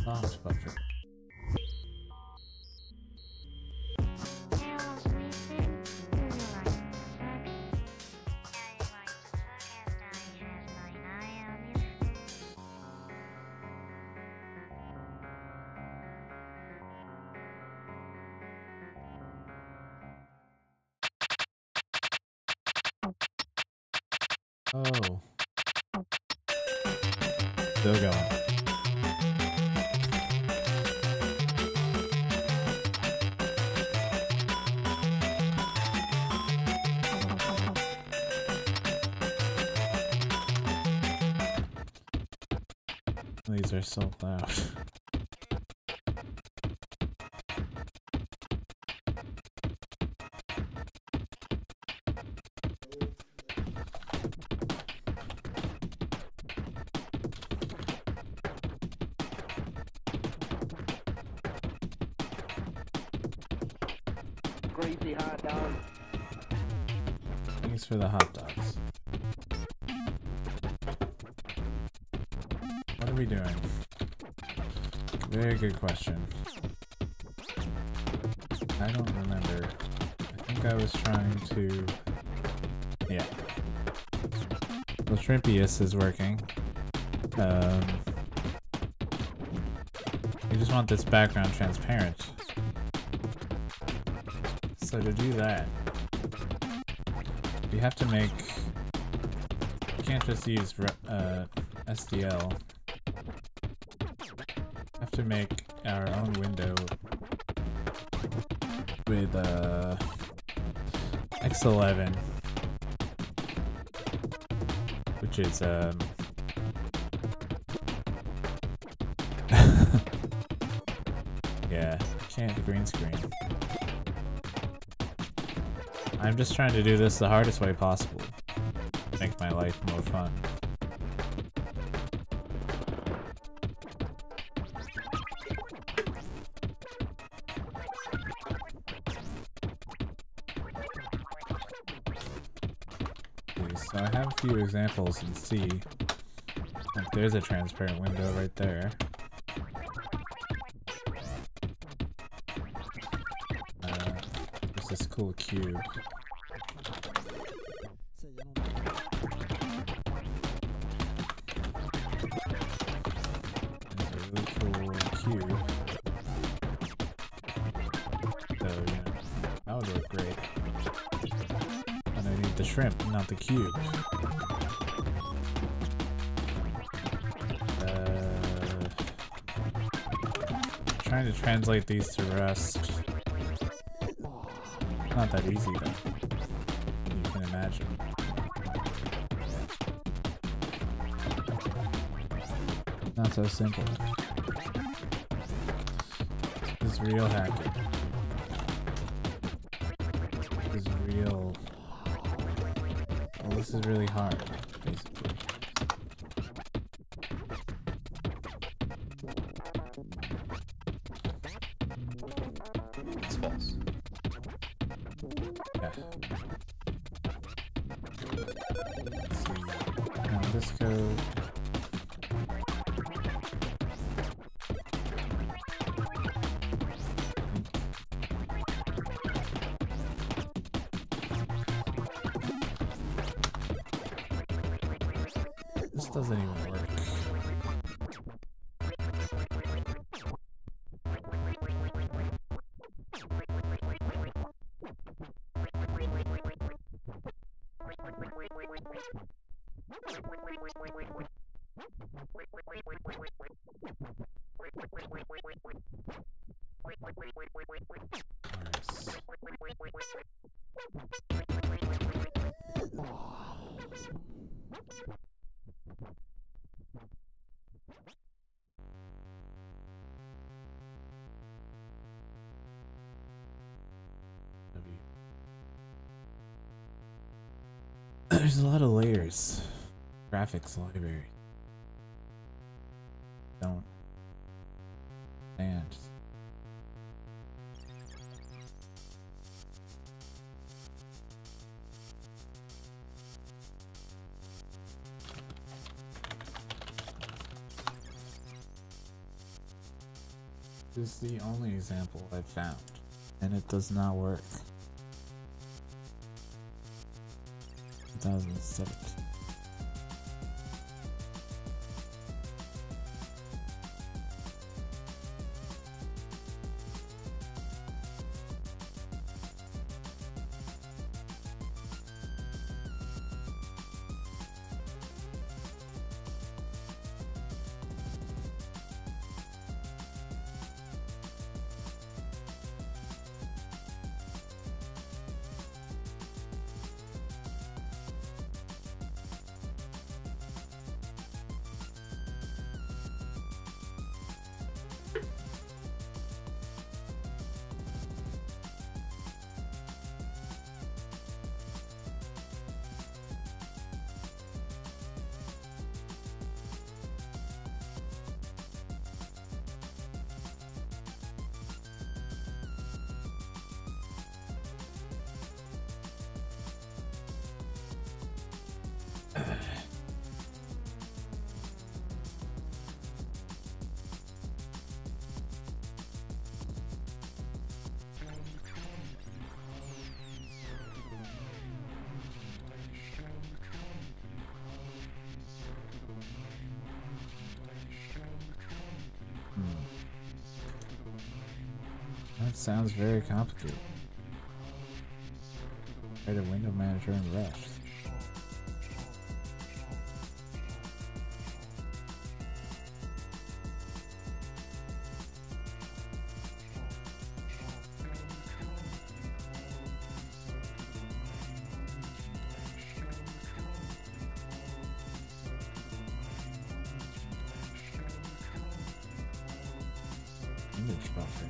soft buffer. Oh. Still going. These are so loud. Greasy hot dog. Thanks for the hot dogs. What are we doing? Very good question. I don't remember. I think I was trying to... Yeah. Well, Shrimpius is working. We just want this background transparent. So to do that, we have to make... You can't just use SDL. We have to make our own window with X11, which is yeah, can't green screen. I'm just trying to do this the hardest way possible. Make my life more fun. So I have a few examples in C. Like there's a transparent window right there. There's this cool cube. There's a really cool cube. So, you know, that would work great. And I need the shrimp, not the cube. Trying to translate these to Rust. Not that easy though. You can imagine. Not so simple. This is real hacking. This is real. Well, this is really hard, basically. It's false. Yeah. Let's see. Now this code. This doesn't even work. There's a lot of layers. Graphics library. Don't stand. This is the only example I've found, and it does not work. 2017. That sounds very complicated. Create a window manager in Rush. Image buffer.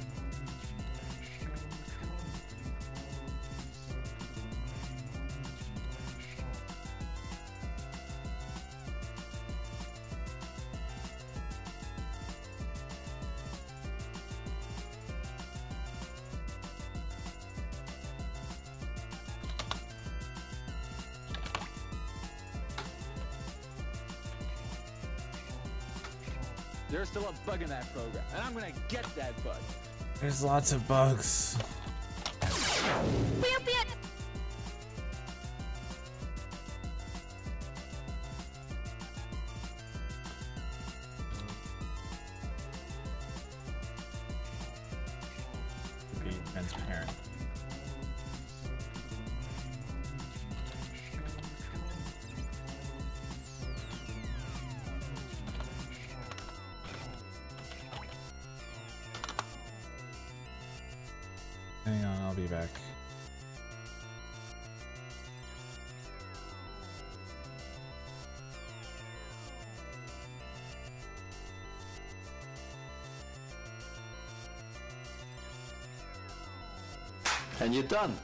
There's still a bug in that program, and I'm gonna get that bug. There's lots of bugs. Be transparent. Hang on, I'll be back. And you're done.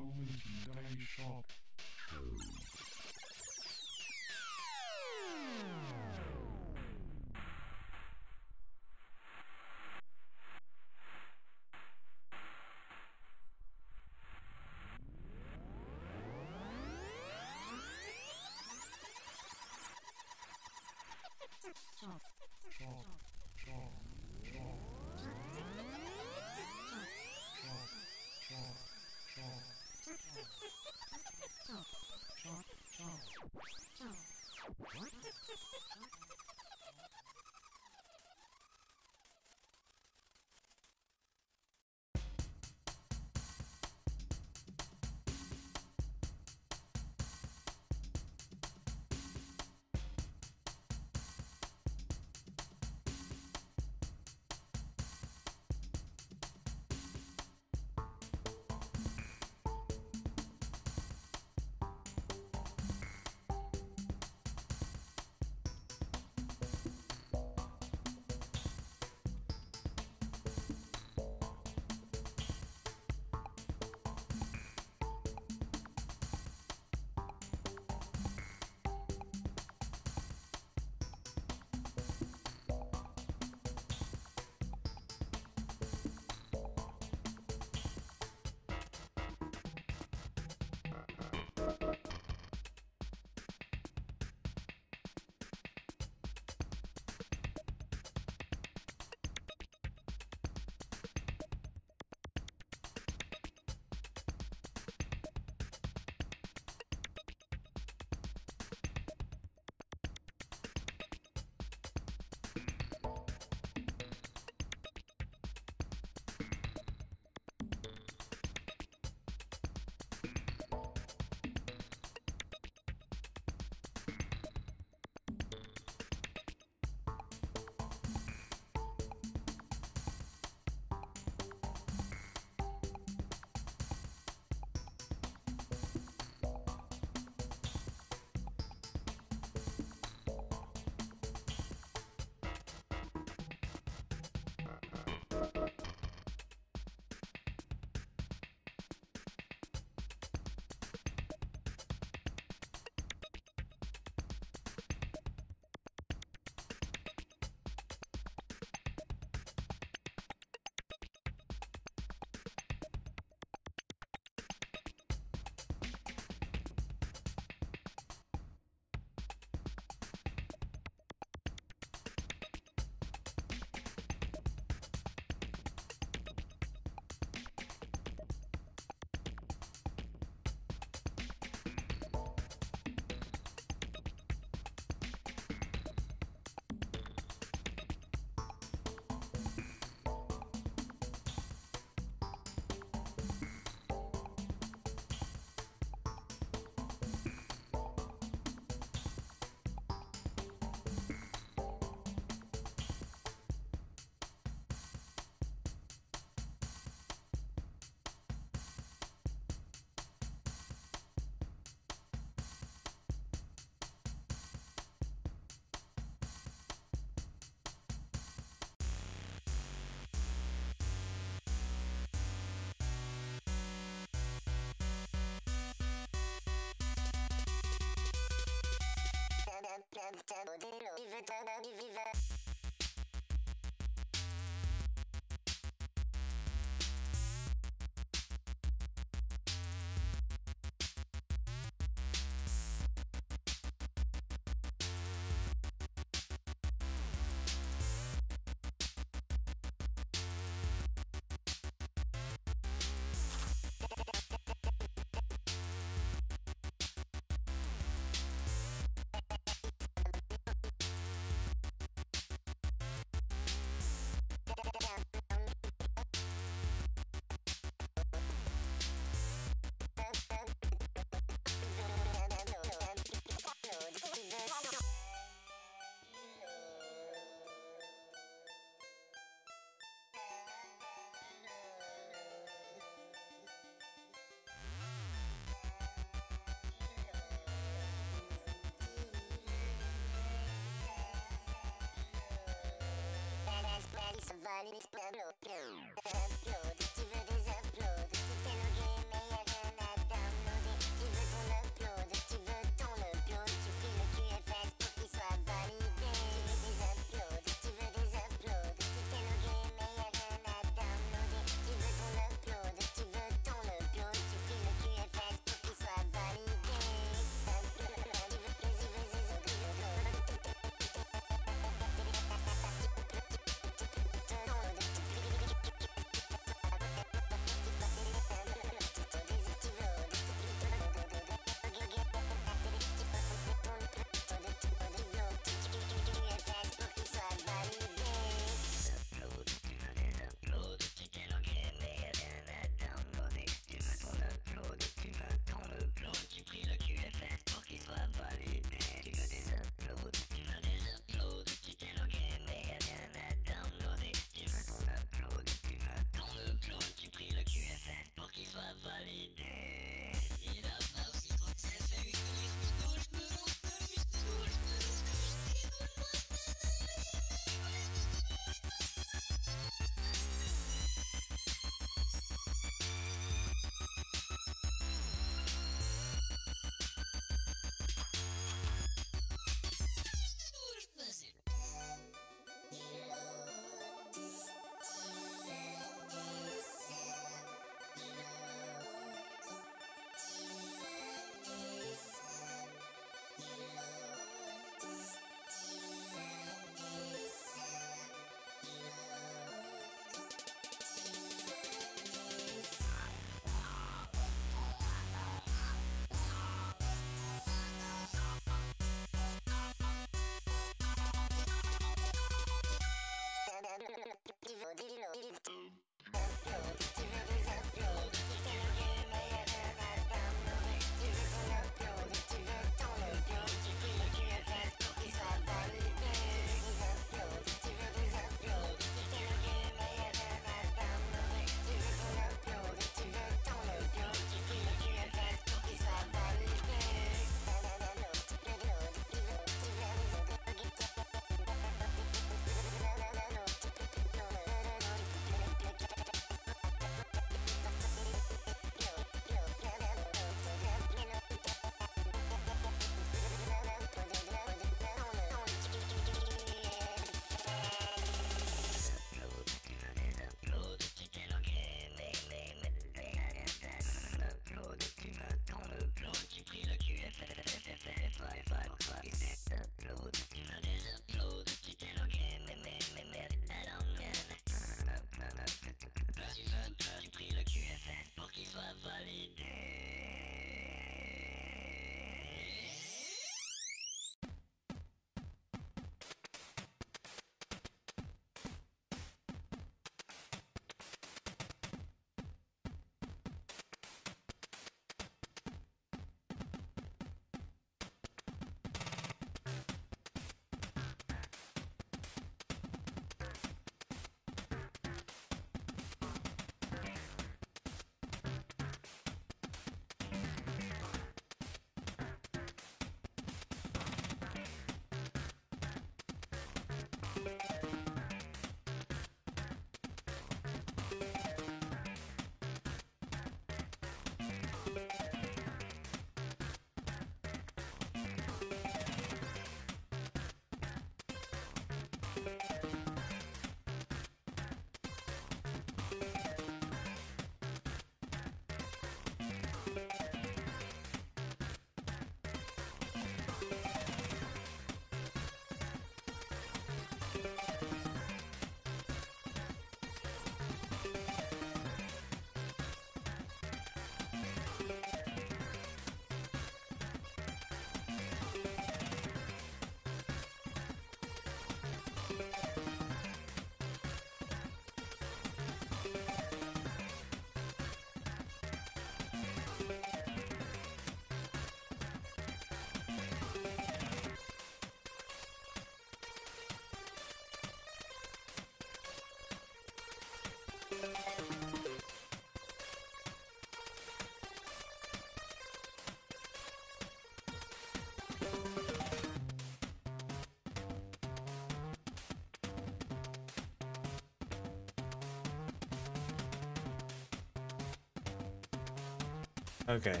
Okay.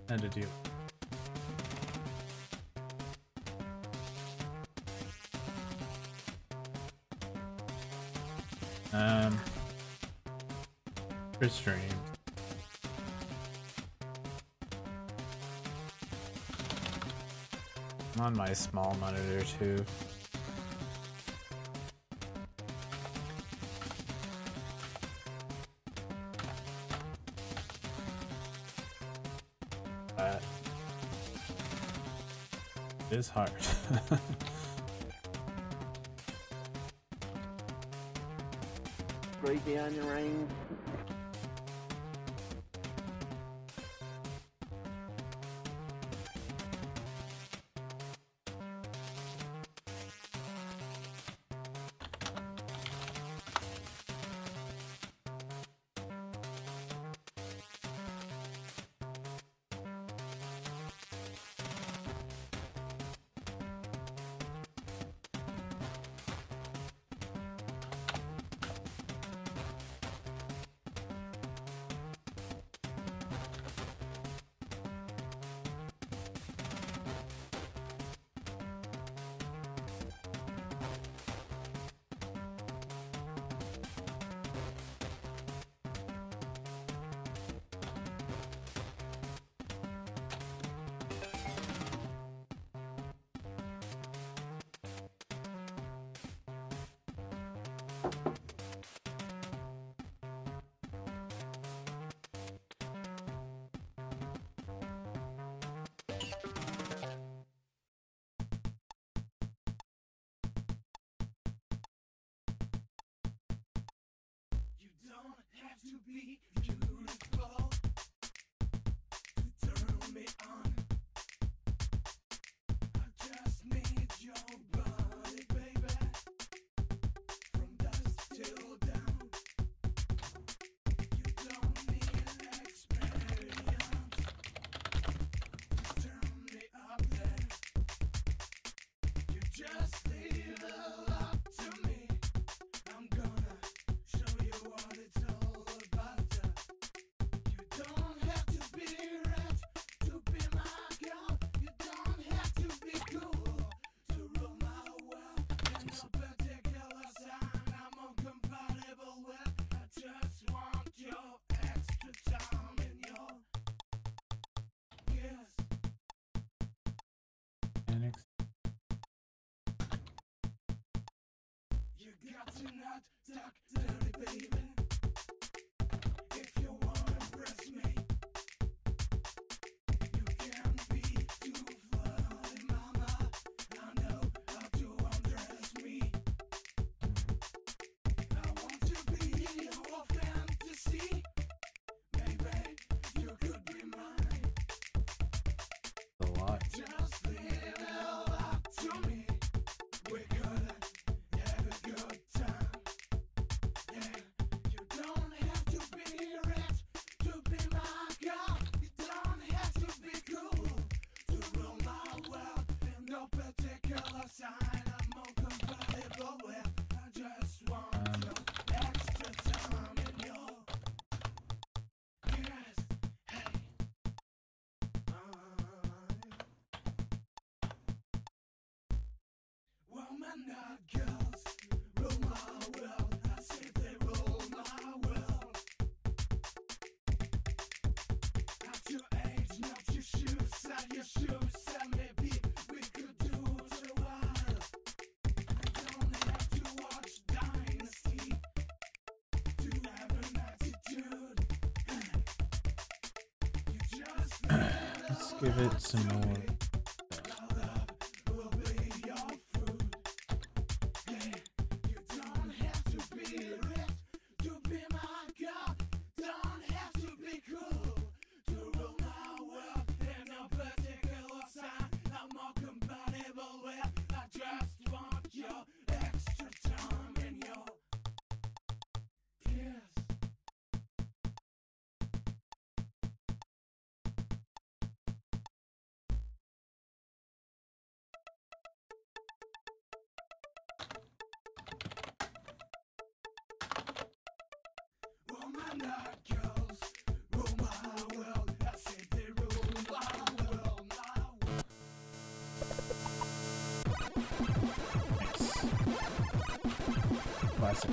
How to deal. For stream. I'm on my small monitor too. That is hard. Crazy on your ring. Have to be beautiful to turn me on. I just need your body, baby, from dusk till dawn. You don't need experience to turn me up there. You just leave it up to me. I'm gonna show you what it's all about. You don't have to be rich to be my girl. You don't have to be cool to rule my world. In no particular sign I'm incompatible with. I just want your extra time in your yes. Annex. You got to not talk dirty, baby. If you wanna impress me, you can be too flirty, mama. I know how to undress me. I want to be your fantasy. Maybe you could be mine. A lot. Just leave it up to me. We could have a good time. Yeah, you don't have to be rich to be my girl. You don't have to be cool to rule my world. In no particular sign I'm incompatible with. I just want your extra time in your yes. Hey. Women, not girls, rule my world. I say they rule my world. At your age, not your shoes, at your shoes, and maybe we could do it a while. I don't have to watch Dynasty to have an attitude. You just Let's give it some more. will be your food. Yeah, you don't have to be rich to be my girl. Don't have to be cool to rule my world. In no particular sign I'm more compatible with. I just want your extra time in your classic.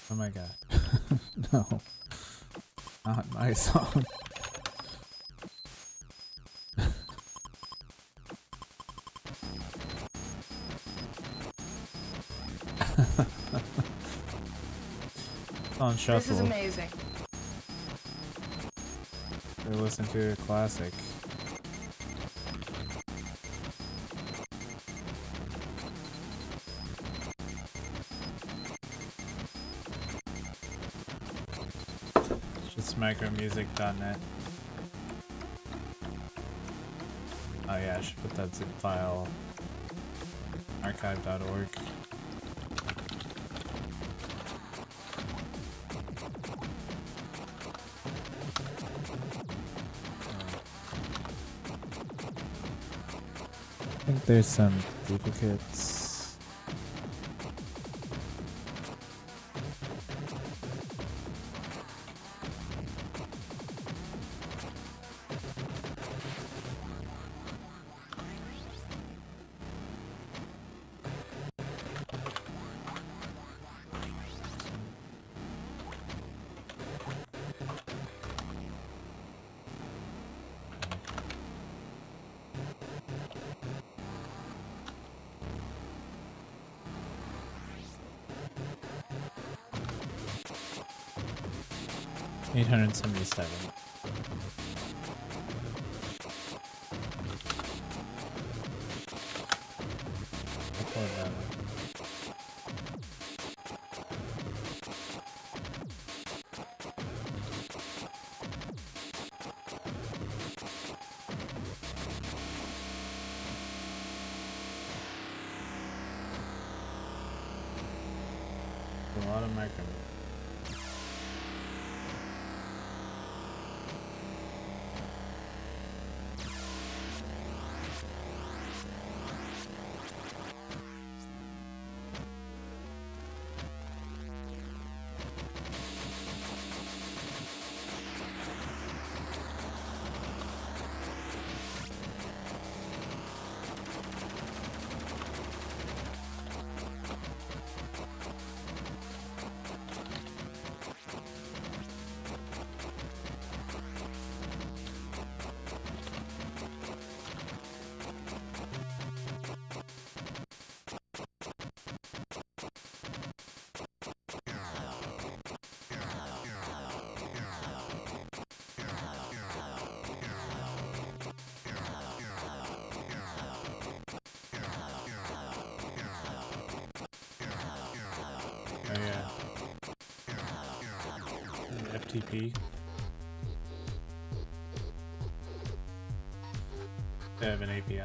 Oh my god. No. Not my song. On shuffle. This is amazing. We listen to a classic. Just micromusic.net. Oh yeah, I should put that zip file. Archive.org. I think there's some duplicates. $877. Upload that one. A lot of micro. Oh yeah. FTP. They have an API.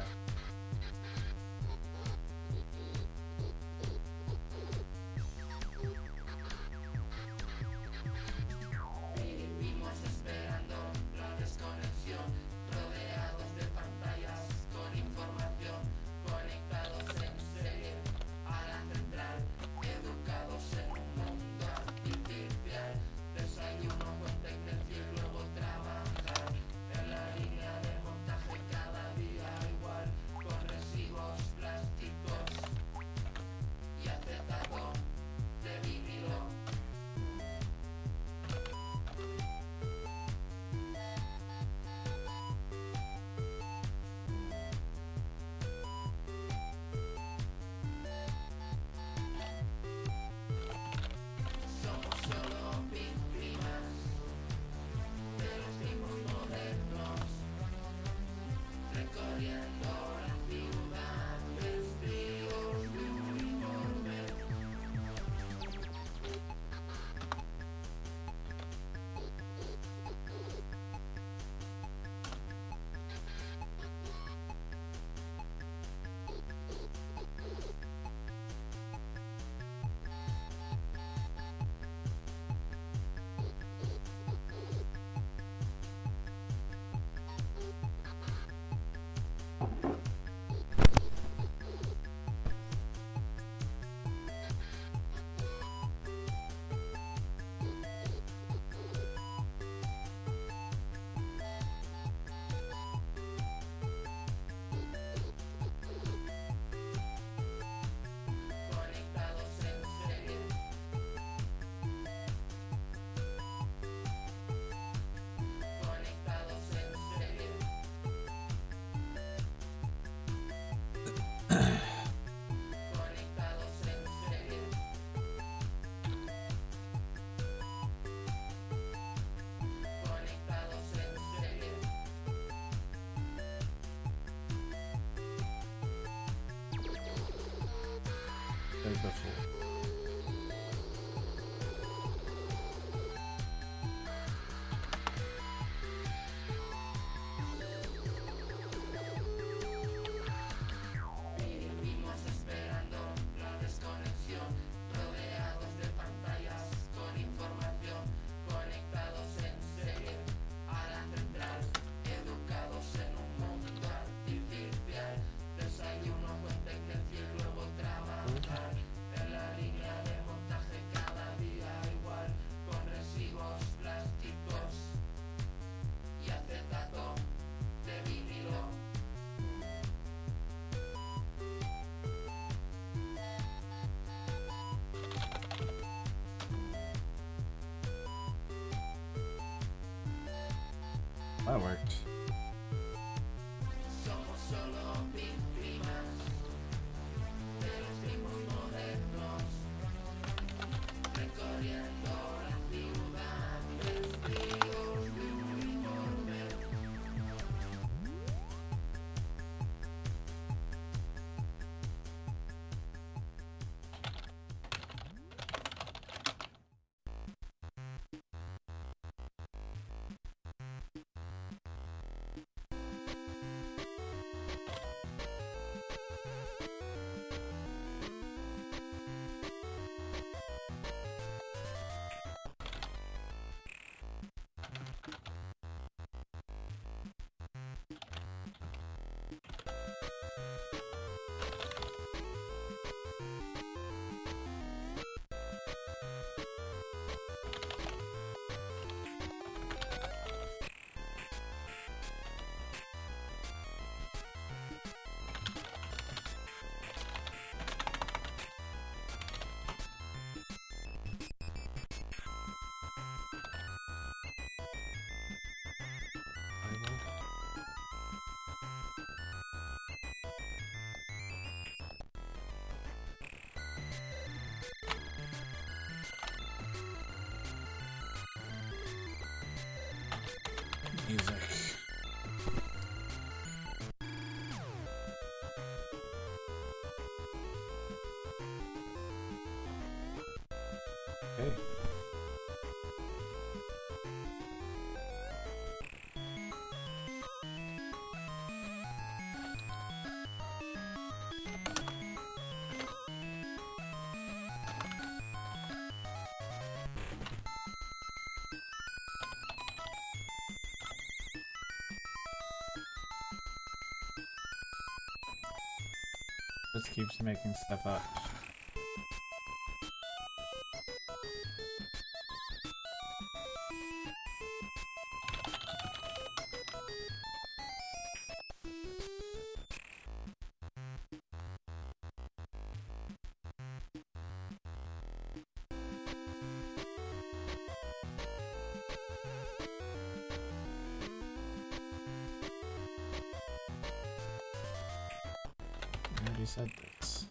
Before. That worked. Music. Okay. Just keeps making stuff up. I already said this.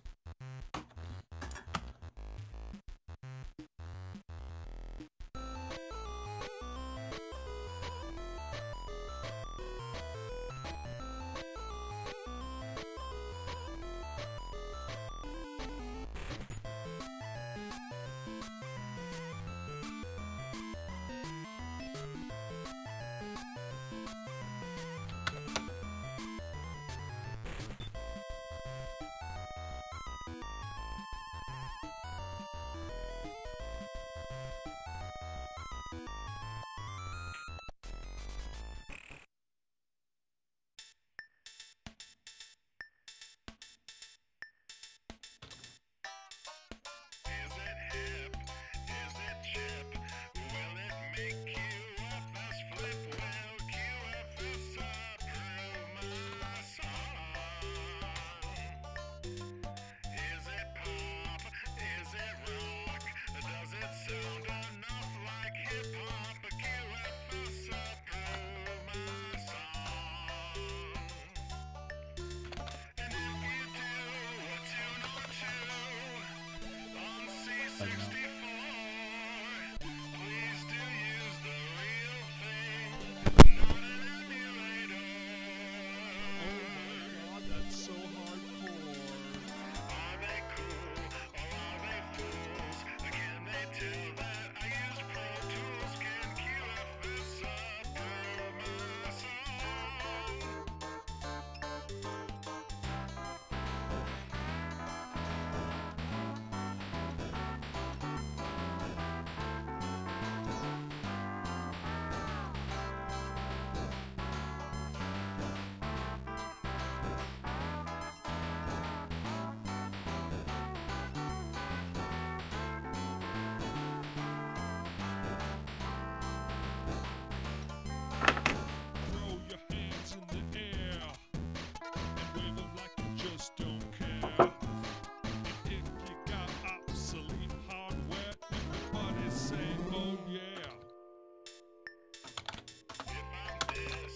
This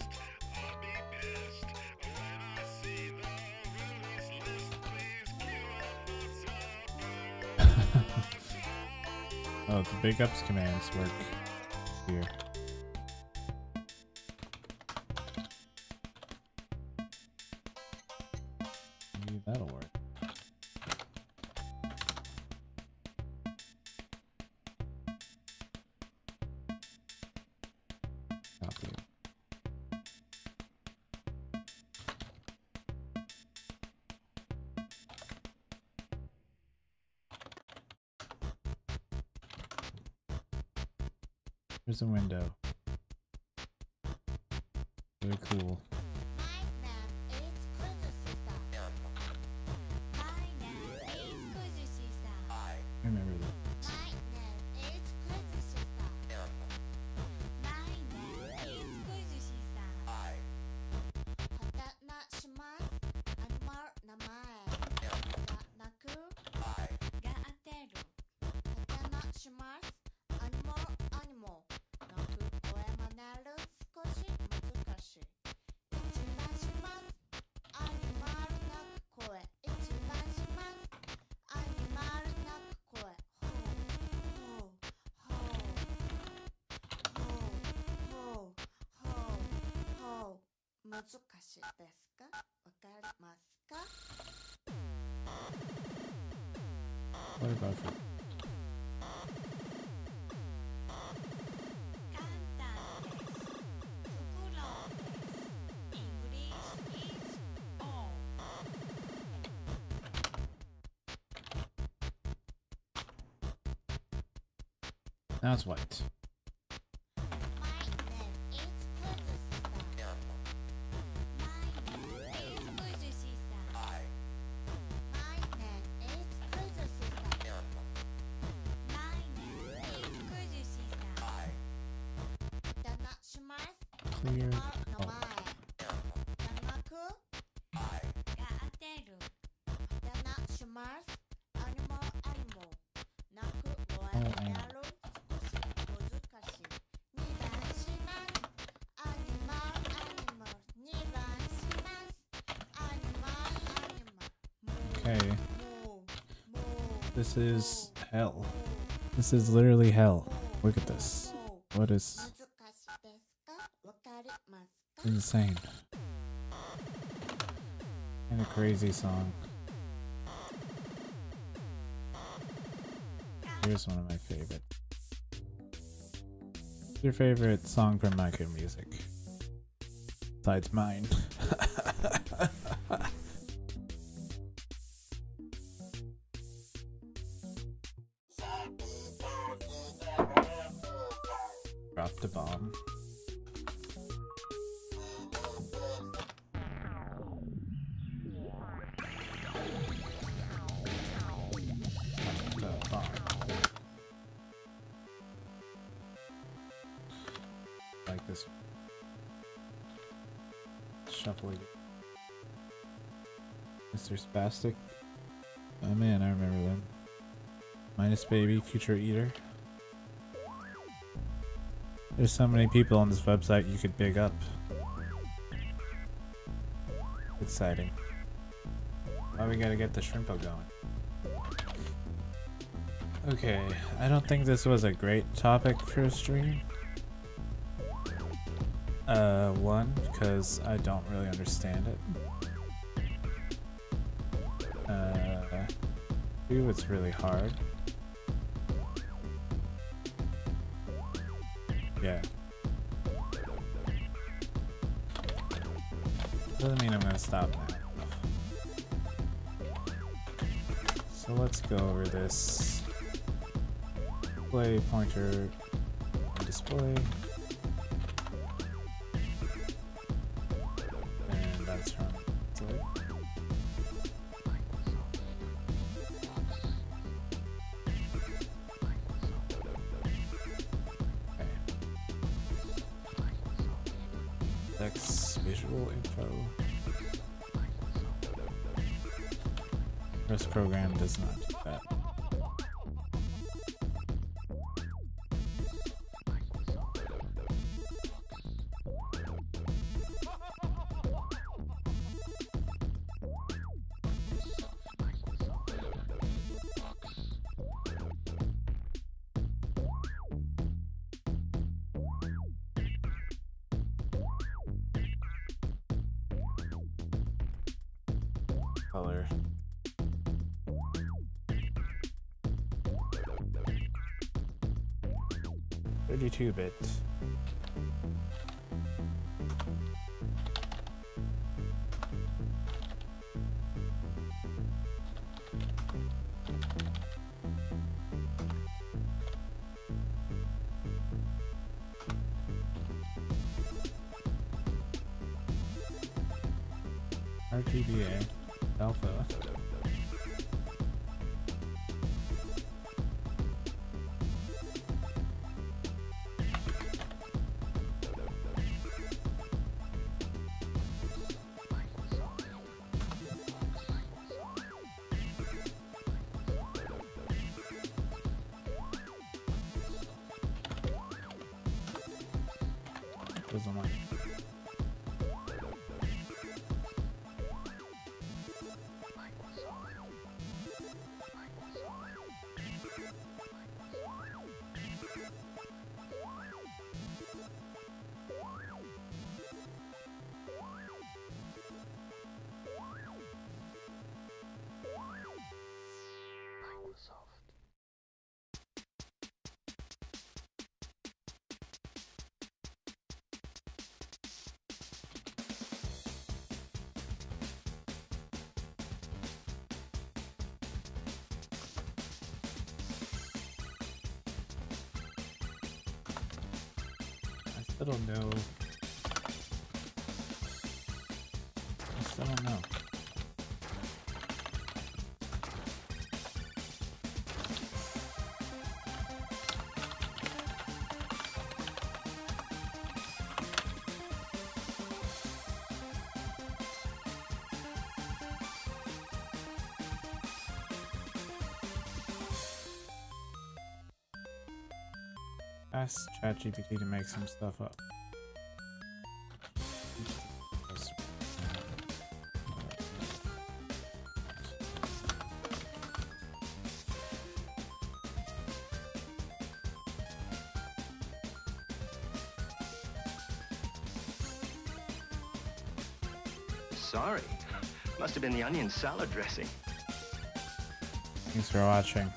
Oh, the big ups commands work here. Maybe that'll work. Copy. There's a window. Very cool. Remember that. What about you? Now it's white. Clear. Oh. Okay. This is hell. This is literally hell. Look at this. What is insane? And a crazy song. Here's one of my favorite. What's your favorite song from Micro Music? Besides mine. Dropped a bomb. Like this. Shuffling. Mr. Spastic. Oh man, I remember them. Minus Baby, Future Eater. There's so many people on this website you could big up. Exciting. Why we gotta get the Shrimpo going? Okay, I don't think this was a great topic for a stream. One, because I don't really understand it. Two, it's really hard. Yeah. Doesn't mean I'm gonna stop now. So let's go over this. Display pointer display. And that's from display. Text visual info. This program does not do that. color. 32-bit. RGBA alpha. Doesn't like. I don't know. I still don't know. Ask ChatGPT to make some stuff up. Sorry. Must have been the onion salad dressing. Thanks for watching.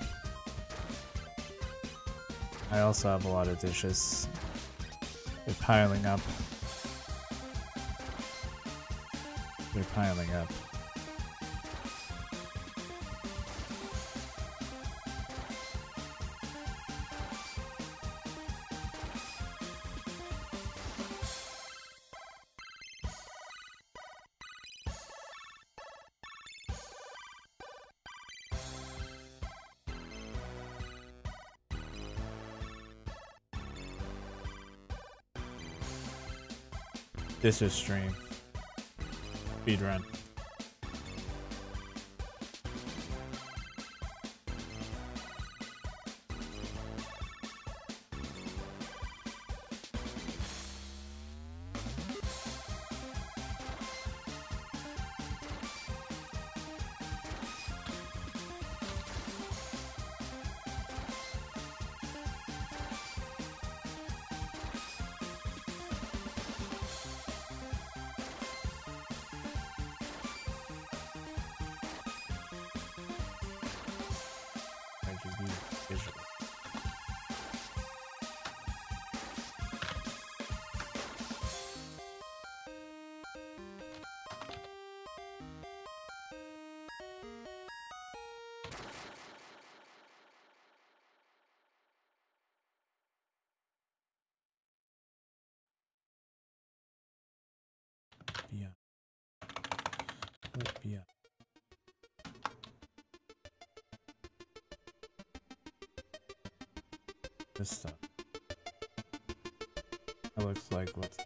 I also have a lot of dishes. They're piling up. They're piling up. This is stream. Speedrun. Yeah. Yeah. This stuff. That looks like what's.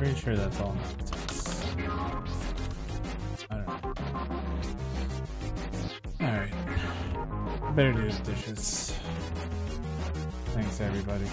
Pretty sure that's all nonsense. I don't know. Alright. Better do the dishes. Thanks, everybody.